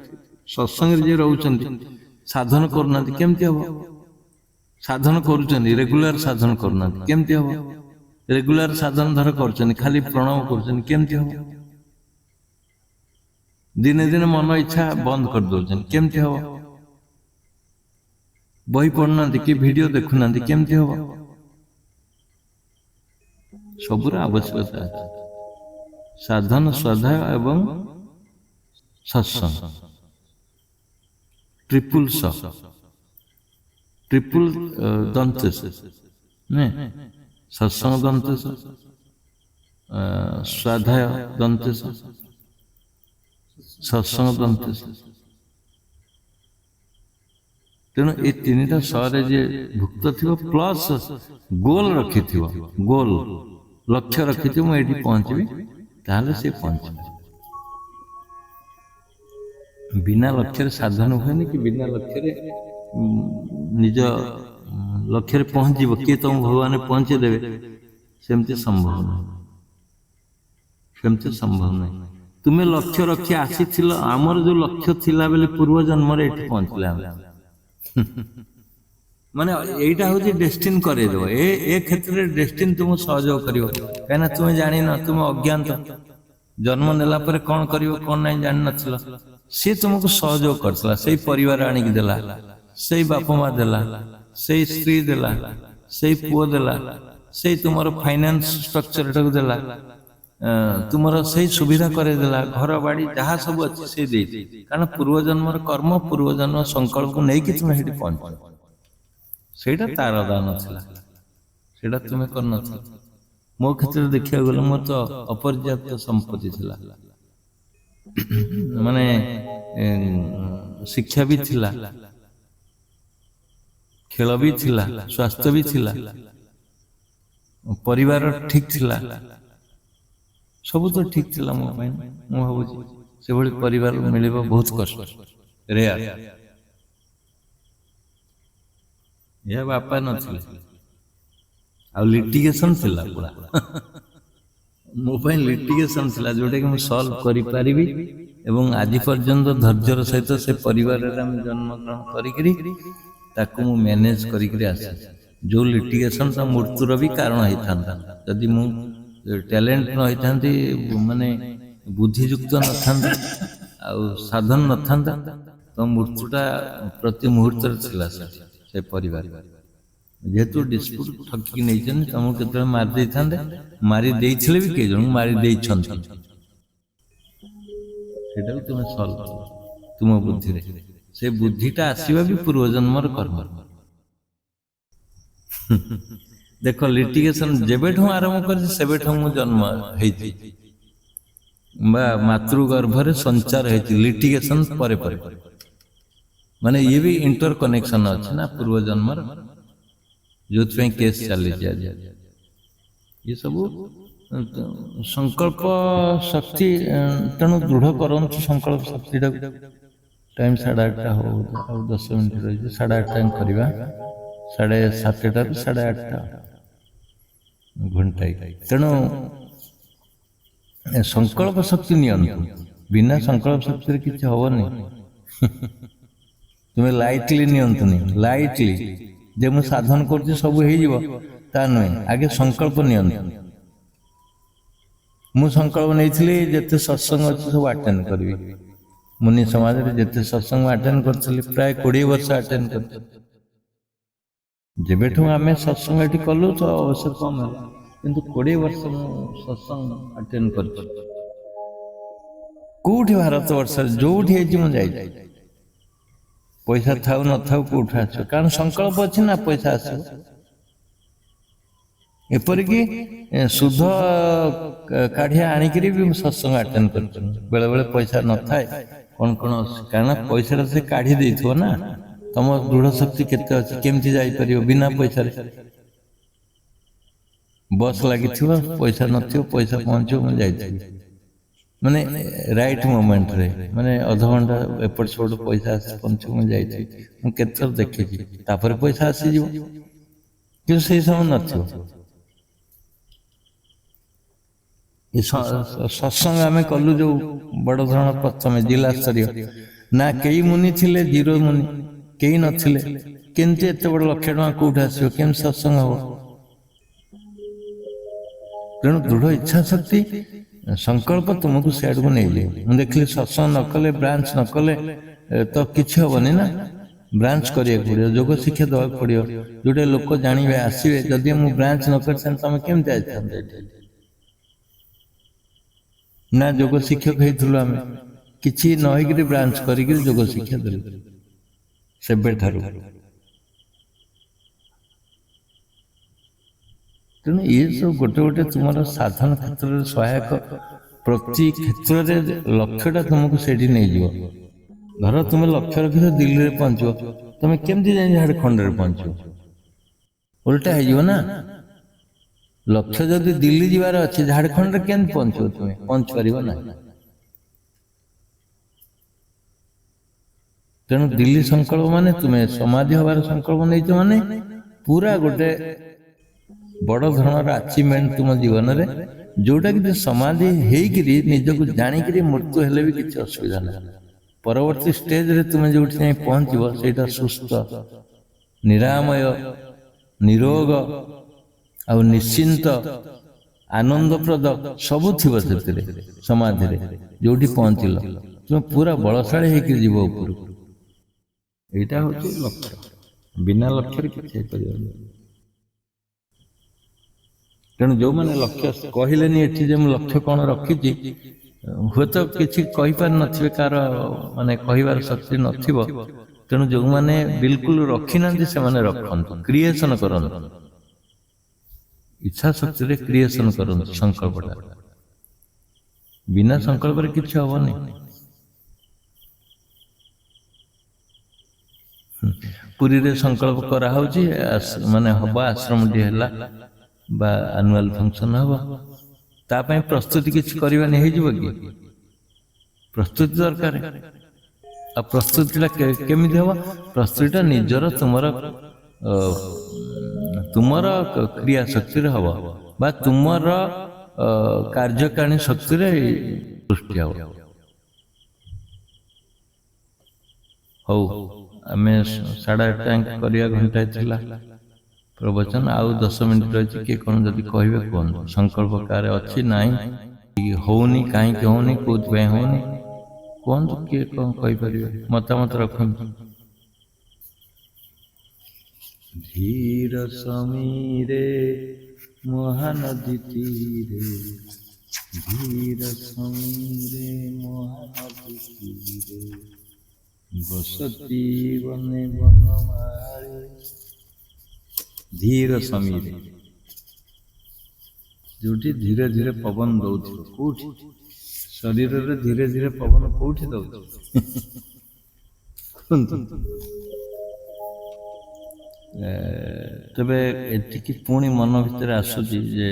ସତ୍ସଙ୍ଗରେ ଯିଏ ରହୁଛନ୍ତି ସାଧନ କରୁନାହାନ୍ତି, କେମିତି ହବ? ସାଧନ କରୁଛନ୍ତି, ରେଗୁଲାର ସାଧନ କରୁନାହାନ୍ତି, କେମିତି ହବ? ରେଗୁଲାର ସାଧନ ଧର କରୁଛନ୍ତି, ଖାଲି ପ୍ରଣବ କରୁଛନ୍ତି, କେମିତି ହବ? ଦିନେ ଦିନେ ମନ ଇଚ୍ଛା ବନ୍ଦ କରିଦଉଛନ୍ତି, କେମିତି ହବ? ବହି ପଢୁନାହାନ୍ତି କି ଭିଡିଓ ଦେଖୁନାହାନ୍ତି, କେମିତି ହବ? ସବୁର ଆବଶ୍ୟକତା ଅଛି। ସାଧନ, ସ୍ୱାଧ୍ୟାୟ ଏବଂ ସତ୍ସଙ୍ଗ, ଟ୍ରିପୁଲ ଦନ୍ତେଶ ନୁହେଁ, ସତ୍ସଙ୍ଗ ଦନ୍ତେଶ, ସ୍ୱାଧ୍ୟାୟ ଦନ୍ତେଶ, ସତ୍ସଙ୍ଗ ଦନ୍ତେଶ। ତେଣୁ ଏଇ ତିନିଟା ସରେ ଯିଏ ଭୁକ୍ତ ଥିବ, ପ୍ଲସ ଗୋଲ ରଖିଥିବ, ଗୋଲ ଲକ୍ଷ୍ୟ ରଖିଥିବ, ମୁଁ ଏଇଠି ପହଞ୍ଚିବି, ତାହେଲେ ସେ ପହଞ୍ଚିବ। ବିନା ଲକ୍ଷ୍ୟରେ ସାଧନ ହୁଏନି, କି ବିନା ଲକ୍ଷ୍ୟରେ ନିଜ ଲକ୍ଷ୍ୟରେ ପହଞ୍ଚିବ କିଏ ତମ ଭଗବାନ ପହଞ୍ଚେଇ ଦେବେ, ସେମିତି ସମ୍ଭବ ନାହିଁ, ସେମିତି ସମ୍ଭବ ନାହିଁ। ତୁମେ ଲକ୍ଷ୍ୟ ରଖି ଆସିଥିଲ, ଆମର ଯୋଉ ଲକ୍ଷ୍ୟ ଥିଲା ବୋଲି ପୂର୍ବ ଜନ୍ମରେ ଏଠି ପହଞ୍ଚିଲେ ଆମେ। ମାନେ ଏଇଟା ହଉଛି ଡେଷ୍ଟିନ କରେଇଦବ, ଏ କ୍ଷେତ୍ରରେ ଡେଷ୍ଟିନ ତୁମକୁ ସହଯୋଗ କରିବ। କାହିଁକିନା ତୁମେ ଜାଣିନ, ତୁମେ ଅଜ୍ଞାତ, ଜନ୍ମ ନେଲା ପରେ କଣ କରିବ କଣ ନାହିଁ ଜାଣିନଥିଲ। ସିଏ ତୁମକୁ ସହଯୋଗ କରିଥିଲା, ସେଇ ପରିବାର ଆଣିକି ଦେଲା, ସେଇ ବାପା ମା ଦେଲା, ସେଇ ସ୍ତ୍ରୀ ଦେଲା, ସେଇ ପୁଅ ଦେଲା, ସେଇ ତୁମର ଫାଇନାନ୍ସ ଷ୍ଟ୍ରକ୍ଚରଟାକୁ ଦେଲା, ତୁମର ସେଇ ସୁବିଧା କରେଇଦେଲା, ଘର ବାଡ଼ି ଯାହା ସବୁ ଅଛି ସେ ଦେଇଛି। କାରଣ ପୂର୍ବଜନ୍ମର କର୍ମ, ପୂର୍ବଜନ୍ମ ସଂକଳ୍ପକୁ ନେଇକି ତୁମେ ସେଠି ପହଞ୍ଚିବ। ସେଇଟା ତାର ଦାନ ଥିଲା, ସେଇଟା ତୁମେ କରିନଥିଲ। ମୋ କ୍ଷେତ୍ରରେ ଦେଖିବାକୁ ଗଲେ ମୋର ତ ଅପର୍ଯ୍ୟାପ୍ତ ସମ୍ପତ୍ତି ଥିଲା, ମାନେ ଶିକ୍ଷା ବି ଥିଲା, ଖେଳ ବି ଥିଲା, ସ୍ୱାସ୍ଥ୍ୟ ବି ଥିଲା, ପରିବାର ଠିକ ଥିଲା, ସବୁ ତ ଠିକ ଥିଲା ମୋ ପାଇଁ। ମୁଁ ଭାବୁଛି ସେଭଳି ପରିବାର ମିଳିବ ବହୁତ କଷ୍ଟ, ରେୟାର। ଏହା ବାପା ନଥିଲେ, ଆଉ ଲିଟିଗେସନ ଥିଲା ପୁରା ମୋ ପାଇଁ ଲିଟିଗେସନ ଥିଲା, ଯୋଉଟା କି ମୁଁ ସଲ୍ଭ କରିପାରିବି। ଏବଂ ଆଜି ପର୍ଯ୍ୟନ୍ତ ଧୈର୍ଯ୍ୟର ସହିତ ସେ ପରିବାରରେ ଆମେ ଜନ୍ମଗ୍ରହଣ କରିକିରି ତାକୁ ମୁଁ ମ୍ୟାନେଜ କରିକିରି ଆସିଛି। ଯୋଉ ଲିଟିଗେସନ ତା ମୃତ୍ୟୁର ବି କାରଣ ହେଇଥାନ୍ତା, ଯଦି ମୁଁ ଟ୍ୟାଲେଣ୍ଟ ନ ହେଇଥାନ୍ତି, ମାନେ ବୁଦ୍ଧିଯୁକ୍ତ ନଥାନ୍ତା, ଆଉ ସାଧନ ନଥାନ୍ତା, ତ ମୃତ୍ୟୁଟା ପ୍ରତି ମୁହୂର୍ତ୍ତରେ ଥିଲା ସେ ପରିବାର। ଯେହେତୁ ଡିସ୍ପ୍ୟୁଟ ଠକିକି ନେଇଛନ୍ତି, ତମକୁ କେତେବେଳେ ମାରି ଦେଇଥାନ୍ତେ, ମାରି ଦେଇଥିଲେ ବି କେହି ଜଣଙ୍କୁ ମାରି ଦେଇଛନ୍ତି, ସେଇଟା ବି ତୁମେ ସଲ୍ଭ କର ତୁମ ବୁଦ୍ଧିରେ। ସେ ବୁଦ୍ଧିଟା ଆସିବା ବି ପୂର୍ବଜନ୍ମର କର୍ମ। ଦେଖ, ଲିଟିଗେସନ ଯେବେଠୁ ଆରମ୍ଭ କରିଛି ସେବେଠୁ ମୁଁ ଜନ୍ମ ହେଇଛି, ବା ମାତୃ ଗର୍ଭରେ ସଞ୍ଚାର ହେଇଛି ଲିଟିଗେସନ ପରେ ପରେ। ମାନେ ଇଏ ବି ଇଣ୍ଟର କନେକ୍ସନ ଅଛି ନା ପୂର୍ବଜନ୍ମର, ଯୋଉଥିପାଇଁ କେସ୍ ଚାଲିଛି ଆଜି। ଏ ସବୁ ସଂକଳ୍ପ ଶକ୍ତି, ତେଣୁ ଦୃଢ଼ କରନ୍ତୁ ସଂକଳ୍ପ ଶକ୍ତିଟାକୁ। ଟାଇମ୍ 8:30 ହଉ, ଆଉ 10 ମିନିଟ୍ ରହିଛି, 8:30 କରିବା, 7:30ରୁ 8:30 ଘଣ୍ଟାଏ। ତେଣୁ ସଂକଳ୍ପ ଶକ୍ତି ନିଅନ୍ତୁ, ବିନା ସଂକଳ୍ପ ଶକ୍ତିରେ କିଛି ହବନି। ତୁମେ ଲାଇଟଲି ନିଅନ୍ତୁନି, ଲାଇଟଲି ଯେ ମୁଁ ସାଧନ କରୁଛି ସବୁ ହେଇଯିବ ତା ନୁହେଁ, ଆଗେ ସଂକଳ୍ପ ନିଅନ୍ତୁ। ମୁଁ ସଂକଳ୍ପ ନେଇଥିଲି ଯେତେ ସତ୍ସଙ୍ଗ ଅଛି ସବୁ ଆଟେଣ୍ଡ କରିବି। ମୁନି ସମାଜରେ ଯେତେ ସତ୍ସଙ୍ଗ ଆଟେଣ୍ଡ କରିଥିଲି, ପ୍ରାୟ 20 ବର୍ଷ ଆଟେଣ୍ଡ କରିଛି। ଯେବେଠୁ ଆମେ ସତ୍ସଙ୍ଗ ଏଠି କଲୁ ତ ଅବଶ୍ୟ କମ ହେଲା, କିନ୍ତୁ 20 ବର୍ଷ ମୁଁ ସତ୍ସଙ୍ଗ ଆଟେଣ୍ଡ କରିଛି। କୋଉଠି ଭାରତ ବର୍ଷରେ ଯୋଉଠି ହେଇଛି ମୁଁ ଯାଇଛି। ପଇସା ଥାଉ ନଥାଉ କୋଉଠି ଆସିବ, କାରଣ ସଂକଳ୍ପ ଅଛି ନା ପଇସା ଆସିବ। ଏପରିକି ସୁଧ କାଢିଆ ଆଣିକିରି ବି ମୁଁ ସତ୍ସଙ୍ଗ ଆଟେଣ୍ଡ କରିଛି। ବେଳେ ବେଳେ ପଇସା ନଥାଏ, କଣ କାରଣ ପଇସାଟା ସେ କାଢି ଦେଇଥିବ ନା। ତମ ଦୃଢ ଶକ୍ତି କେତେ ଅଛି, କେମିତି ଯାଇପାରିବ ବିନା ପଇସାରେ। ବସ୍ ଲାଗିଥିବ, ପଇସା ନଥିବ, ପଇସା ପହଞ୍ଚିବ, ମୁଁ ଯାଇଥିବି, ମାନେ ରାଇଟ୍ ମୋମେଣ୍ଟରେ, ମାନେ ଅଧଘଣ୍ଟା ଏପଟ ସେପଟ ପଇସା ଆସି ପହଞ୍ଚିବ, ମୁଁ ଯାଇଥିବି। ମୁଁ କେତେଥର ଦେଖିଛି, ତାପରେ ପଇସା ଆସିଯିବ, କିନ୍ତୁ ସେଇ ସମୟ ନଥିବ। ସତ୍ସଙ୍ଗ ଆମେ କଲୁ ଯୋଉ ବଡ ଧରଣ ପ୍ରଥମେ ଜିଲ୍ଲା ସ୍ତରୀୟ, ନା କେହି ମୁନି ଥିଲେ, 0 ମୁନି, କେହି ନଥିଲେ। କେମିତି ଏତେ ବଡ ଲକ୍ଷ ଟଙ୍କା କୋଉଠି ଆସିବ, କେମିତି ସତ୍ସଙ୍ଗ ହବ? ତେଣୁ ଦୃଢ ଇଚ୍ଛା ଶକ୍ତି, ସଂକଳ୍ପ ତୁମକୁ ସେଆଡକୁ ନେଇଯିବ। ମୁଁ ଦେଖିଲି ସତ୍ସଙ୍ଗ ନ କଲେ, ବ୍ରାଞ୍ଚ ନ କଲେ ତ କିଛି ହବନି ନା। ବ୍ରାଞ୍ଚ କରିବାକୁ ପଡିବ, ଯୋଗ ଶିକ୍ଷା ଦେବାକୁ ପଡିବ, ଯୋଉଟା ଲୋକ ଜାଣିବେ, ଆସିବେ। ଯଦି ମୁଁ ବ୍ରାଞ୍ଚ ନ କରିଥାନ୍ତି, ତମେ କେମିତି ଆସିଥାନ୍ତେ ଏଠି? ନା ଯୋଗ ଶିକ୍ଷକ ହେଇଥିଲୁ ଆମେ, କିଛି ନ ହେଇକିରି ବ୍ରାଞ୍ଚ କରିକିରି ଯୋଗ ଶିକ୍ଷା ଦେଲୁ ସେବେଠାରୁ। ତେଣୁ ଇଏ ସବୁ ଗୋଟେ ଗୋଟେ ତୁମର ସାଧନ କ୍ଷେତ୍ରରେ ସହାୟକ, ପ୍ରତି କ୍ଷେତ୍ରରେ ଲକ୍ଷ୍ୟଟା ତୁମକୁ ସେଇଠି ନେଇଯିବ। ଧର ତୁମେ ଲକ୍ଷ୍ୟ ରଖିଛ ଦିଲ୍ଲୀରେ ପହଞ୍ଚିବ, ତମେ କେମିତି ଯାଇ ଝାଡଖଣ୍ଡରେ ପହଞ୍ଚିବ? ଓଲଟା ହେଇଯିବ ନା। ଲକ୍ଷ୍ୟ ଯଦି ଦିଲ୍ଲୀ ଯିବାର ଅଛି, ଝାଡଖଣ୍ଡରେ କେମିତି ପହଞ୍ଚିବ? ତୁମେ ପହଞ୍ଚି ପାରିବ ନା। ତେଣୁ ଦିଲ୍ଲୀ ସଂକଳ୍ପ ମାନେ, ତୁମେ ସମାଧି ହବାର ସଂକଳ୍ପ ନେଇଛ ମାନେ ପୁରା ଗୋଟେ ବଡ ଧରଣର ଆଚିଭମେଣ୍ଟ ତୁମ ଜୀବନରେ, ଯୋଉଟା କି ସମାଧି ହେଇକିରି ନିଜକୁ ଜାଣିକିରି ମୃତ୍ୟୁ ହେଲେ ବି କିଛି ଅସୁବିଧା ନାହିଁ। ପରବର୍ତ୍ତୀ ଷ୍ଟେଜରେ ତୁମେ ଯୋଉଠି ଯାଇ ପହଞ୍ଚିବ, ସେଇଟା ସୁସ୍ଥ, ନିରାମୟ, ନିରୋଗ ଆଉ ନିଶ୍ଚିନ୍ତ, ଆନନ୍ଦପ୍ରଦ ସବୁ ଥିବ ସେଥିରେ। ସମାଧିରେ ଯୋଉଠି ପହଞ୍ଚିଲ, ତୁମେ ପୁରା ବଳଶାଳୀ ହେଇକି ଯିବ ଉପରକୁ। ଏଇଟା ହଉଛି ଲକ୍ଷ୍ୟ, ବିନା ଲକ୍ଷ୍ୟରେ କିଛି ହେଇପାରିବନି। ତେଣୁ ଯୋଉମାନେ ଲକ୍ଷ୍ୟ କହିଲେନି ଏଠି ଯେ ମୁଁ ଲକ୍ଷ୍ୟ କଣ ରଖିଛି, ହୁଏତ କିଛି କହିପାରିନଥିବେ, କାହାର ମାନେ କହିବାର ଶକ୍ତି ନଥିବ। ତେଣୁ ଯୋଉମାନେ ବିଲକୁଲ ରଖିନାହାନ୍ତି, ସେମାନେ ରଖନ୍ତୁ, କ୍ରିଏସନ କରନ୍ତୁ। ଇଚ୍ଛା ଶକ୍ତିରେ କ୍ରିଏସନ କରନ୍ତୁ ସଂକଳ୍ପଟା। ବିନା ସଂକଳ୍ପରେ କିଛି ହବନି। ପୁରୀରେ ସଂକଳ୍ପ କରାହଉଛି, ମାନେ ହବ ଆଶ୍ରମଟି ହେଲା ବା ଆନୁଆଲ ଫଙ୍କସନ ହବ, ତା ପାଇଁ ପ୍ରସ୍ତୁତି କିଛି କରିବାନି, ହେଇଯିବ କି? ପ୍ରସ୍ତୁତି ଦରକାର। ଆଉ ପ୍ରସ୍ତୁତିଟା କେମିତି ହବ? ପ୍ରସ୍ତୁତିଟା ନିଜର ତୁମର କ୍ରିୟା ଶକ୍ତିରେ ହବ ବା ତୁମର କାର୍ଯ୍ୟକାରୀ ଶକ୍ତିରେ ସୃଷ୍ଟି ହବ। ହଉ, ଆମେ 8:30 କରିବା, ଘଣ୍ଟାଏ ଥିଲା ପ୍ରବଚନ, ଆଉ 10 ମିନିଟ୍ ରହିଛି। କିଏ କ'ଣ ଯଦି କହିବେ କୁହନ୍ତୁ। ସଂକଳ୍ପ କାହାର ଅଛି ନାହିଁ, ହଉନି, କାହିଁକି ହଉନି, କୋଉଥିପାଇଁ ହଉନି କୁହନ୍ତୁ। କିଏ କ'ଣ କହିପାରିବେ, ମତାମତ ରଖନ୍ତୁ। ଧୀର ସମୀରେ ମହାନଦୀ ତୀରେ, ଧୀର ସମୀରେ ମହାନଦୀ ତୀରେ, ବସତି ବନେ ବନମାଳୀ। ଧୀର ସମୀରେ, ଯୋଉଠି ଧୀରେ ଧୀରେ ପବନ ଦଉଥିବ। କୋଉଠି? ଶରୀରରେ ଧୀରେ ଧୀରେ ପବନ କୋଉଠି ଦଉଛି? ତେବେ ଏଠିକି ପୁଣି ମନ ଭିତରେ ଆସୁଛି ଯେ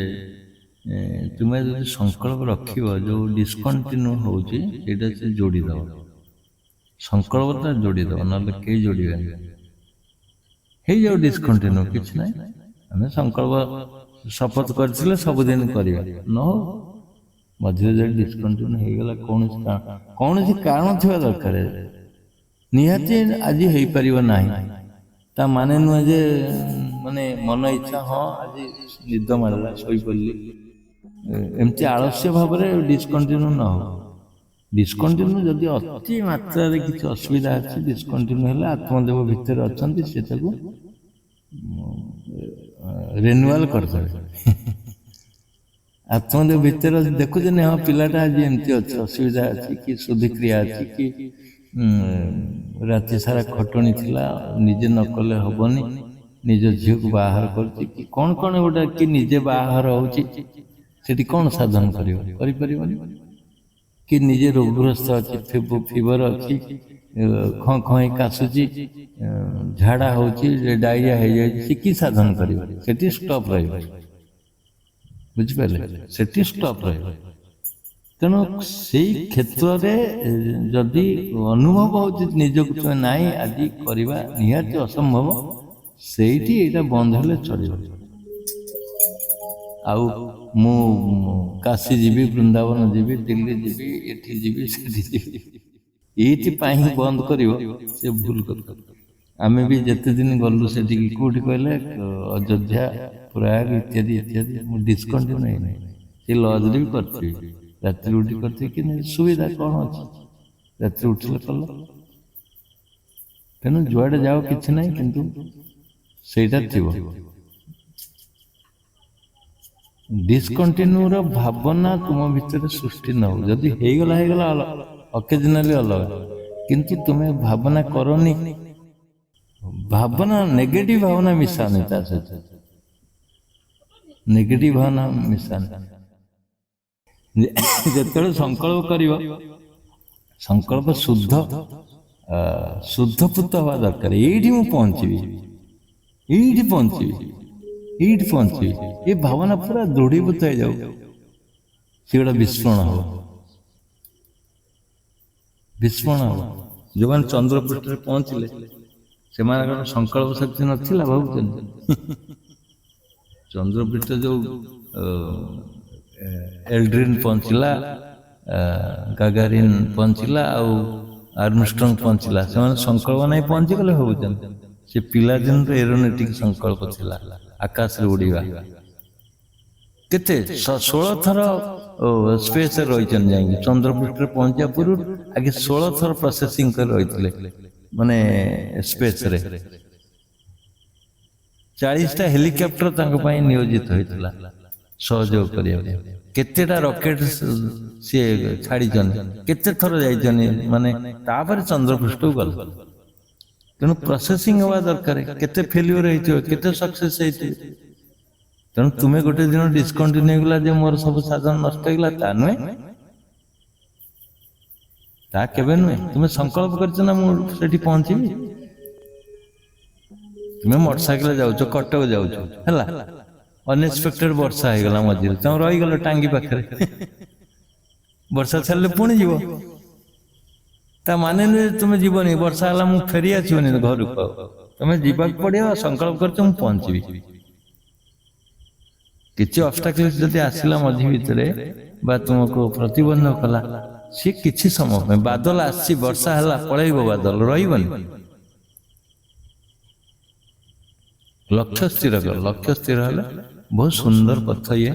ତୁମେ ଯଦି ସଂକଳ୍ପ ରଖିବ, ଯୋଉ ଡିସକଣ୍ଟିନ୍ୟୁ ହଉଛି ସେଇଟା ସେ ଯୋଡ଼ିଦବ। ସଂକଳ୍ପଟା ଯୋଡ଼ିଦବ, ନହେଲେ କେହି ଯୋଡ଼ିବେନି। ହେଇଯାଉ ଡିସକଣ୍ଟିନ୍ୟୁ, କିଛି ନାହିଁ। ଆମେ ସଂକଳ୍ପ ଶପଥ କରିଥିଲେ ସବୁଦିନ କରିବା, ନ ହଉ ମଝିରେ ଯଦି ଡିସକଣ୍ଟିନ୍ୟୁ ହେଇଗଲା, କୌଣସି କାରଣ ଥିବା ଦରକାର। ନିହାତି ଆଜି ହେଇପାରିବ ନାହିଁ, ତା ମାନେ ନୁହେଁ ଯେ ମାନେ ମନ ଇଚ୍ଛା, ହଁ ଆଜି ନିଦ ମାରିଲା ଶୋଇପଡ଼ିଲି, ଏମିତି ଆଳସ୍ୟ ଭାବରେ ଡିସକଣ୍ଟିନ୍ୟୁ ନ ହଉ। ଡିସକଣ୍ଟିନ୍ୟୁ ଯଦି ଅତି ମାତ୍ରାରେ କିଛି ଅସୁବିଧା ଅଛି, ଡିସକଣ୍ଟିନ୍ୟୁ ହେଲେ ଆତ୍ମଦେବ ଭିତରେ ଅଛନ୍ତି, ସେ ତାକୁ ରିନ୍ୟୁଆଲ କରିଦେବେ। ଆତ୍ମଦେବ ଭିତରେ ଦେଖୁଛନ୍ତି, ହଁ ପିଲାଟା ଆଜି ଏମିତି ଅଛି, ଅସୁବିଧା ଅଛି, କି ଶୁଦ୍ଧିକ୍ରିୟା ଅଛି, କି ରାତି ସାରା ଖଟଣି ଥିଲା, ନିଜେ ନ କଲେ ହବନି, ନିଜ ଝିଅକୁ ବାହାଘର କରୁଛି, କି କ'ଣ ଗୋଟେ, କି ନିଜେ ବାହାଘର ହଉଛି, ସେଠି କ'ଣ ସାଧନ କରିବ? କରିପାରିବନି। କି ନିଜେ ରୋଗଗ୍ରସ୍ତ ଅଛି, ଫିଭର ଅଛି, ଖଁ ଖଁ ହେଇ କାଶୁଛି, ଝାଡ଼ା ହଉଛି, ଡାଇରିଆ ହେଇଯାଇଛି, ସେ କି ସାଧନ କରିବ? ସେଠି ଷ୍ଟପ୍ ରହିବ। ବୁଝିପାରିଲେ? ସେଠି ଷ୍ଟପ୍ ରହିବ। ତେଣୁ ସେଇ କ୍ଷେତ୍ରରେ ଯଦି ଅନୁଭବ ହଉଛି ନିଜକୁ, ନାଇଁ ଆଜି କରିବା ନିହାତି ଅସମ୍ଭବ, ସେଇଠି ଏଇଟା ବନ୍ଦ ହେଲେ ଚଳିବ। ଆଉ ମୁଁ କାଶୀ ଯିବି, ବୃନ୍ଦାବନ ଯିବି, ଦିଲ୍ଲୀ ଯିବି, ଏଠି ଯିବି, ସେଠି ଯିବି, ଏଇଥିପାଇଁ ହିଁ ବନ୍ଦ କରିବ, ସେ ଭୁଲ କରିବ। ଆମେ ବି ଯେତେ ଦିନ ଗଲୁ ସେଠିକି, କୋଉଠି କହିଲେ, ଅଯୋଧ୍ୟା, ପ୍ରୟାଗ ଇତ୍ୟାଦି ଇତ୍ୟାଦି, ମୁଁ ଡିସକଣ୍ଟିନ୍ୟୁ ହେଇନି। ସେ ଲଜରେ ବି କରିଥିବି, ରାତିରେ ଉଠି କରିଥିବି, କିନ୍ତୁ ସୁବିଧା କ'ଣ ଅଛି? ରାତିରେ ଉଠିଲେ କଲ। ତେଣୁ ଯୁଆଡ଼େ ଯାଅ କିଛି ନାହିଁ, କିନ୍ତୁ ସେଇଟା ଥିବ। ଡିସକଣ୍ଟିନ୍ୟୁର ଭାବନା ତୁମ ଭିତରେ ସୃଷ୍ଟି ନ ହଉ। ଯଦି ହେଇଗଲା ଅକେଜନାଲି ଅଲଗା, କିନ୍ତୁ ତୁମେ ଭାବନା କରନି। ଭାବନା, ନେଗେଟିଭ ଭାବନା ମିଶାନି, ତା ସହିତ ନେଗେଟିଭ ଭାବନା ମିଶାନି। ଯେତେବେଳେ ସଂକଳ୍ପ କରିବ, ସଂକଳ୍ପ ଶୁଦ୍ଧପୂତ ହବା ଦରକାର। ଏଇଠି ମୁଁ ପହଞ୍ଚିବି, ଏଇଠି ପହଞ୍ଚିବି, ଏଇଠି ପହଞ୍ଚିବି, ଏ ଭାବନା ପୁରା ଦୃଢ଼ୀଭୂତ ହେଇଯାଉ, ସେଗୁଡ଼ା ବିସ୍ଫୋରଣ ହବ। ବିସ୍ଫୋରଣ ହବ। ଯେଉଁମାନେ ଚନ୍ଦ୍ରପୃଷ୍ଠରେ ପହଞ୍ଚିଲେ, ସେମାନଙ୍କର ସଂକଳ୍ପ ଶକ୍ତି ନଥିଲା, ଭାବୁଛନ୍ତି। ଚନ୍ଦ୍ରପୃଷ୍ଠ ଯୋଉ ଏଲ୍ଡ୍ରିନ୍ ପହଞ୍ଚିଲା, ଗାଗାରିନ୍ ପହଞ୍ଚିଲା, ଆଉ ଆର୍ମଷ୍ଟ୍ରଙ୍ଗ ପହଞ୍ଚିଲା, ସେମାନେ ସଂକଳ୍ପ ନାହିଁ ପହଞ୍ଚିଗଲେ, ଭାବୁଛନ୍ତି। ସେ ପିଲାଦିନର ଏରୋନେଟିକ୍ ସଂକଳ୍ପ ଥିଲା, ଆକାଶରେ ଉଡ଼ିବା। କେତେ 16 ଥର ସ୍ପେସ୍ରେ ରହିଛନ୍ତି, ଯାଇକି ଚନ୍ଦ୍ରପୃଷ୍ଠରେ ପହଞ୍ଚିବା ପୂର୍ବରୁ ଆଗେ 16 ଥର ପ୍ରୋସେସିଂ କରି ରହିଥିଲେ, ମାନେ ସ୍ପେସ୍ରେ। 40ଟା ହେଲିକପ୍ଟର ତାଙ୍କ ପାଇଁ ନିୟୋଜିତ ହୋଇଥିଲା ସହଯୋଗ କରିବା ପାଇଁ। କେତେଟା ରକେଟ ସିଏ ଛାଡ଼ିଛନ୍ତି, କେତେ ଥର ଯାଇଛନ୍ତି, ମାନେ ତାପରେ ଚନ୍ଦ୍ରପୃଷ୍ଠକୁ ଗଲେ। ତେଣୁ ପ୍ରୋସେସିଂ ହେବା ଦରକାର। କେତେ ଫେଲ୍ୟୁର ହେଇଥିବ, କେତେ ସକ୍ସେସ୍ ହେଇଥିବ, ତେଣୁ ତୁମେ ଗୋଟେ ଦିନ ଡିସକଣ୍ଟିନ୍ୟୁ ହେଇଗଲା ଯେ ମୋର ସବୁ ସାଧନ ନଷ୍ଟ ହେଇଗଲା, ତା ନୁହେଁ, ତା କେବେ ନୁହେଁ। ତୁମେ ସଂକଳ୍ପ କରିଛ ନା ମୁଁ ସେଠି ପହଞ୍ଚିବି। ତୁମେ ମୋଟରସାଇକେଲ ଯାଉଛ, କଟକ ଯାଉଛ, ହେଲା, ଅନଏକ୍ସପେକ୍ଟେଡ ବର୍ଷା ହେଇଗଲା ମଝିରେ, ତମେ ରହିଗଲ ଟାଙ୍ଗି ପାଖରେ, ବର୍ଷା ଛାଡ଼ିଲେ ପୁଣି ଯିବ। ତା ମାନେ ନୁହେଁ ତୁମେ ଯିବନି, ବର୍ଷା ହେଲା ମୁଁ ଫେରି ଆସିବନି ଘରକୁ, ତମେ ଯିବାକୁ ପଡିବ। ସଂକଳ୍ପ କରିଛ ମୁଁ ପହଞ୍ଚିବି। କିଛି ଅବଷ୍ଟାକଲ୍ସ ଯଦି ଆସିଲା ମଝି ଭିତରେ ବା ତୁମକୁ ପ୍ରତିବନ୍ଧକ କଲା, ସିଏ କିଛି ସମୟ ପାଇଁ, ବାଦଲ ଆସିଛି, ବର୍ଷା ହେଲା, ପଳେଇବ ବାଦଲ, ରହିବନି। ଲକ୍ଷ୍ୟ ସ୍ଥିର କର, ଲକ୍ଷ୍ୟ ସ୍ଥିର ହେଲେ ବହୁତ ସୁନ୍ଦର ପଥ ଇଏ।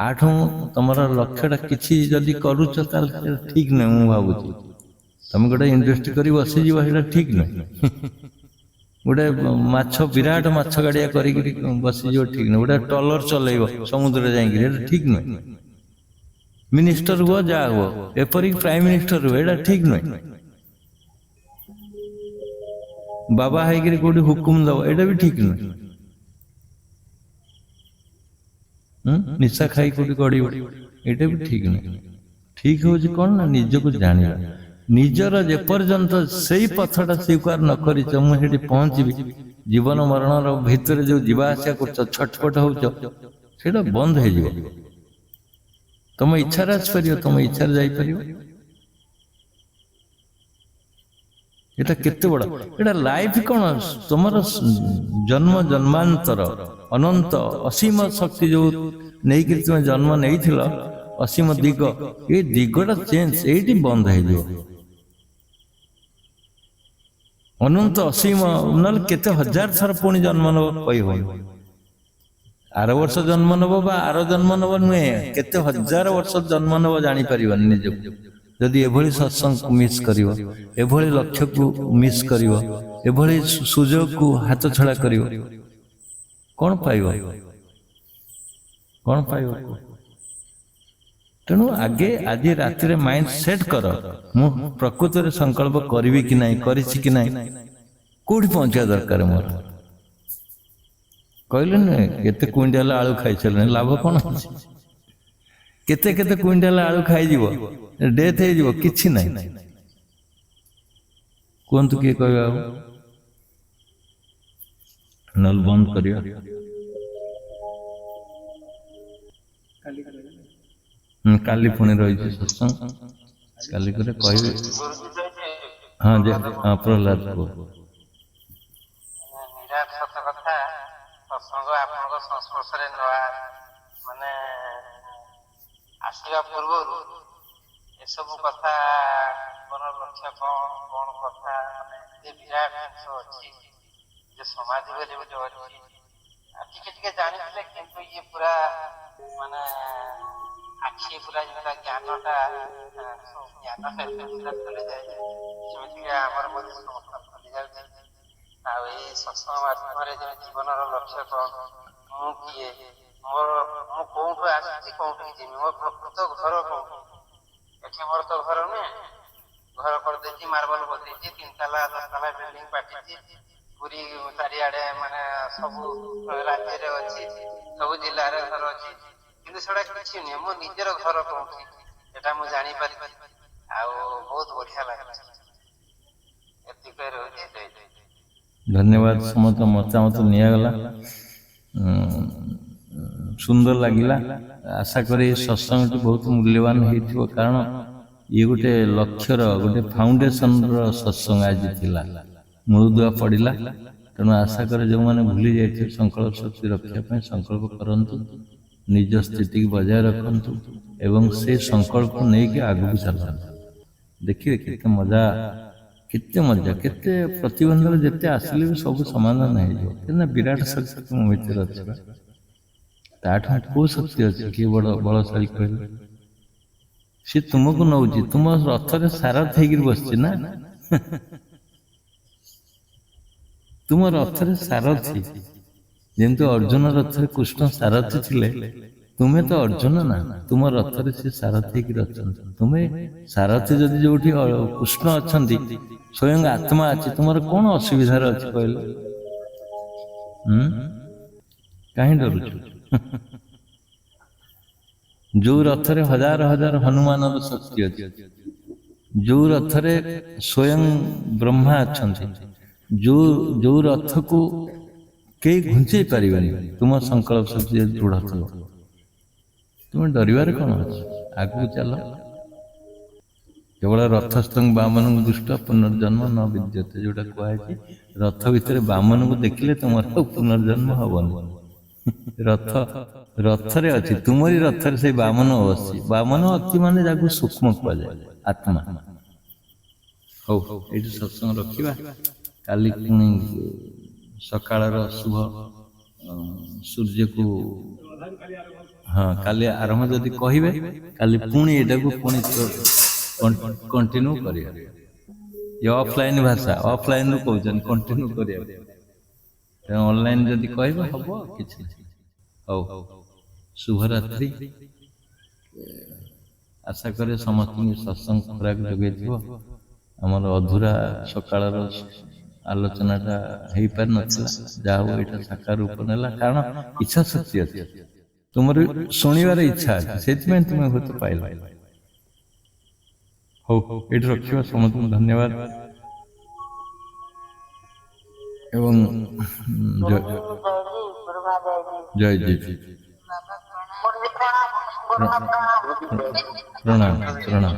ଆଠୁ ତମର ଲକ୍ଷ୍ୟଟା କିଛି ଯଦି କରୁଛ ତାହେଲେ ଠିକ ନୁହେଁ। ମୁଁ ଭାବୁଛି ତମେ ଗୋଟେ ଇଣ୍ଡଷ୍ଟ୍ରି କରି ବସିଯିବ, ସେଇଟା ଠିକ ନୁହେଁ। ଗୋଟେ ମାଛ, ବିରାଟ ମାଛ ଗାଡିଆ କରିକି ବସିଯିବ, ଠିକ ନୁହେଁ। ଗୋଟେ ଟଲର ଚଲେଇବ ସମୁଦ୍ରରେ ଯାଇକିରି, ଏଇଟା ଠିକ ନୁହେଁ। ମିନିଷ୍ଟର ହୁଅ, ଯାହା ହୁଅ, ଏପରିକି ପ୍ରାଇମ ମିନିଷ୍ଟର ହୁଅ, ଏଇଟା ଠିକ ନୁହେଁ। ବାବା ହେଇକିରି କୋଉଠି ହୁକୁମ ଦବ, ଏଇଟା ବି ଠିକ ନୁହେଁ। ନିଶା ଖାଇ କୋଉଠି ଗଡିବ, ଏଇଟା ବି ଠିକ ନୁହେଁ। ଠିକ ହଉଛି କଣ ନା ନିଜକୁ ଜାଣିବା। ନିଜର ଯେପର୍ଯ୍ୟନ୍ତ ସେଇ ପଥଟା ସ୍ୱୀକାର ନ କରିଛ, ମୁଁ ସେଠି ପହଞ୍ଚିବି, ଜୀବନ ମରଣର ଭିତରେ ଯୋଉ ଯିବା ଆସିବା କରୁଛ, ଛଟପଟ ହଉଛ, ସେଇଟା ବନ୍ଦ ହେଇଯିବ। ତମ ଇଚ୍ଛାରେ ଆସିପାରିବ, ତମ ଇଚ୍ଛାରେ ଯାଇପାରିବ। এটা କେତେ ବଡ, এটা ଲାଇଫ କଣ, ତମର ଜନ୍ମ ଜନ୍ମାନ୍ତର ଅନନ୍ତ ଅସୀମ ଶକ୍ତି ଯୋଉ ନେଇକିରି ତୁମେ ଜନ୍ମ ନେଇଥିଲ, ଅସୀମ ଦିଗ, ଏଇ ଦିଗଟା ଚେଞ୍ଜ ଏଇଠି ବନ୍ଦ ହେଇଯିବ। ଅନନ୍ତ ଅସୀମ ନହେଲେ କେତେ ହଜାର ଥର ପୁଣି ଜନ୍ମ ନେବ କହିବନି। ଆର ବର୍ଷ ଜନ୍ମ ନେବ ବା ଆର ଜନ୍ମ ନେବ ନୁହେଁ, କେତେ ହଜାର ବର୍ଷ ଜନ୍ମ ନେବ ଜାଣିପାରିବନି ନିଜକୁ। ଯଦି ଏଭଳି ସତ୍ସଙ୍ଗକୁ ମିସ୍ କରିବ, ଏଭଳି ଲକ୍ଷ୍ୟକୁ ମିସ୍ କରିବ, ଏଭଳି ସୁଯୋଗକୁ ହାତ ଛଡ଼ା କରିବ, କଣ ପାଇବ? କଣ ପାଇବ? ତେଣୁ ଆଗେ ଆଜି ରାତିରେ ମାଇଣ୍ଡ ସେଟ୍ କର, ମୁଁ ପ୍ରକୃତରେ ସଂକଳ୍ପ କରିବି କି ନାହିଁ, କରିଛି କି ନାହିଁ, କୋଉଠି ପହଞ୍ଚିବା ଦରକାର ମୋର। କହିଲେ ନୁହେଁ, କେତେ କୁଇଣ୍ଟାଲ ଆଳୁ ଖାଇସାରିଲେଣି, ଲାଭ କଣ ଅଛି? କେତେ କେତେ କୁଇଣ୍ଟାଲ ଆଳୁ ଖାଇଯିବ, ଡେଥ୍ ହେଇଯିବ, କିଛି ନାହିଁ। କୁହନ୍ତୁ କିଏ କହିବା ଆଉ, ନହେଲେ ବନ୍ଦ କରିବା। କାଲି ପୁଣି ରହିଛି ସତ୍ସଙ୍ଗ, କାଲି করে କହିବି। ହଁ ଯେ, ହଁ ପ୍ରହ୍ଲାଦ କୁହ। ନିରାଟ ସତ କଥା, ସତ୍ସଙ୍ଗ ଆପଣଙ୍କ ସଂସ୍ପର୍ଶରେ ନୂଆ ମାନେ ଆସିବା ପୂର୍ବରୁ ଏସବୁ କଥା, ଜୀବନ ଲକ୍ଷ୍ୟ କଣ, କଣ କଥା, ମାନେ ଏତେ ବିରାଟ ଜିନିଷ ଅଛି ଯେ ସମାଧି ବୋଲି ଗୋଟେ ଅଛି, ଟିକେ ଟିକେ ଜାଣିଥିଲେ, କିନ୍ତୁ ଇଏ ପୁରା ମାନେ ଆଖି ପୁରା ଯେମିତି ଜ୍ଞାନଟା, ଜ୍ଞାନଟା ଏତେ ପୁରା ଖୋଲିଯାଏ, ସେମିତିକା ଆମର ମଧ୍ୟ ସମସ୍ତ ଖୋଲି ଯାଉଛି। ଆଉ ଏଇ ସତ୍ସଙ୍ଗ ମାଧ୍ୟମରେ ଯେ ଜୀବନର ଲକ୍ଷ୍ୟ କଣ, ମୁଁ କିଏ, ମୋର ମୁଁ କୋଉଠୁ ଆସିଛି, କୋଉଠିକି ଯିବି, ମୋ ପ୍ରକୃତ ଘର କୋଉଠି। ଏଠି ମୋର ତ ଘର ନୁହେଁ, ଘର କରିଦେଇଛି, ମାର୍ବଲ ବସିଛି, 3 ତାଲା 10 ତାଲା ବିଲ୍ଡିଂ ପାଠିଛି, ପୁରୀ ଚାରିଆଡେ ମାନେ ସବୁ ରାଜ୍ୟରେ ଅଛି, ସବୁ ଜିଲ୍ଲାରେ ଘର ଅଛି, କିନ୍ତୁ ସେଟା କିଛି ନୁହେଁ। ମୋ ନିଜର ଘର କୋଉଠି ଏଟା ମୁଁ ଜାଣିପାରିଛି, ଆଉ ବହୁତ ବଢିଆ ଲାଗୁଛି। ଏତିକି ରହୁଛି। ଧନ୍ୟବାଦ। ସମସ୍ତ ମତାମତ ନିଆଗଲା, ସୁନ୍ଦର ଲାଗିଲା। ଆଶା କରେ ଏ ସତ୍ସଙ୍ଗଟି ବହୁତ ମୂଲ୍ୟବାନ ହେଇଥିବ, କାରଣ ଇଏ ଗୋଟେ ଲକ୍ଷ୍ୟର, ଗୋଟେ ଫାଉଣ୍ଡେସନର ସତ୍ସଙ୍ଗ ଆଜି ଥିଲା, ମୂଳଦୁଆ ପଡ଼ିଲା। ତେଣୁ ଆଶା କରେ ଯେଉଁମାନେ ଭୁଲି ଯାଇଥିବେ, ସଂକଳ୍ପ ଶକ୍ତି ରଖିବା ପାଇଁ ସଂକଳ୍ପ କରନ୍ତୁ, ନିଜ ସ୍ଥିତିକୁ ବଜାୟ ରଖନ୍ତୁ ଏବଂ ସେ ସଂକଳ୍ପକୁ ନେଇକି ଆଗକୁ ଚାଲନ୍ତୁ। ଦେଖିବେ କେତେ ମଜା, କେତେ ମଜା, କେତେ ପ୍ରତିବନ୍ଧକ ଯେତେ ଆସିଲେ ବି ସବୁ ସମାଧାନ ହେଇଯିବ। କାହିଁକିନା ବିରାଟ ଶକ୍ତି ତୁମ ଭିତରେ ଅଛି। ତାଠୁ କୋଉ ଶକ୍ତି ଅଛି? କିଏ ବଡ଼ ବଳଶାଳୀ କହିଲେ? ସେ ତୁମକୁ ନଉଛି, ତୁମ ରଥରେ ସାରଥି ହେଇକିରି ବସିଛି ନା। ତୁମ ରଥରେ ସାରଥି, ଯେମିତି ଅର୍ଜୁନ ରଥରେ କୃଷ୍ଣ ସାରଥି ଥିଲେ, ତୁମେ ତ ଅର୍ଜୁନ ନା, ତୁମ ରଥରେ ସେ ସାରଥି ହେଇକି ଅଛନ୍ତି। ତୁମେ ସାରଥି ଯଦି ଯୋଉଠି କୃଷ୍ଣ ଅଛନ୍ତି, ସ୍ୱୟଂ ଆତ୍ମା ଅଛି, ତୁମର କଣ ଅସୁବିଧାରେ ଅଛି କହିଲ? କାହିଁ ଡରୁଛୁ? जो रथरे हजार हजार हनुमान शक्ति अच्छी, जो रथरे स्वयं ब्रह्मा अच्छा, जो रथ को कई घुंचे पारिबानी तुम संकल्प शक्ति दृढ़ थो, तुम डरबार कौन अच्छे, आगू चल। केवल रथस्थ बामन दुष्ट पुनर्जन्म न विद्यते, जोटा कहुई रथ भितर बामन को देखिले तुम पुनर्जन्म हबनी। रथ रथरे अच्छी, तुमरी रथरे से बामन अवस्थी, बामन अति माने जाकू सूक्ष्म कहुए आत्मा। हो ये सत्संग रखा, काली पुणी सकाळर शुभ सूर्य को, हाँ काली आरंभ जदि कहे काली पुणी एटा को पुणी कंटिन्यू करिया। ये ऑफलाइन भाषा, ऑफलाइन रू कहउछन कंटिन्यू करिया, ऑनलाइन जदि कहबे हबो किछि। हो शुभ रात्रि, आशा करे समस्त सत्संग खुराक जोगे दियो। आमर अधूरा सकाळर आलोचनाटा हो पार नथिला, जाओ एटा साकार रूप नेला, कारण इच्छा शक्ति अछि, तुमर सुनिबार इच्छा अछि, सेति में तुम होत पाइल। हो एट रखिबा, समस्त धन्यवाद एवं जय जय प्रणाम प्रणाम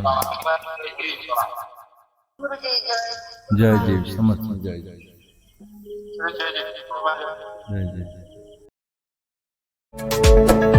जय जय समस्त जय जय जय जय।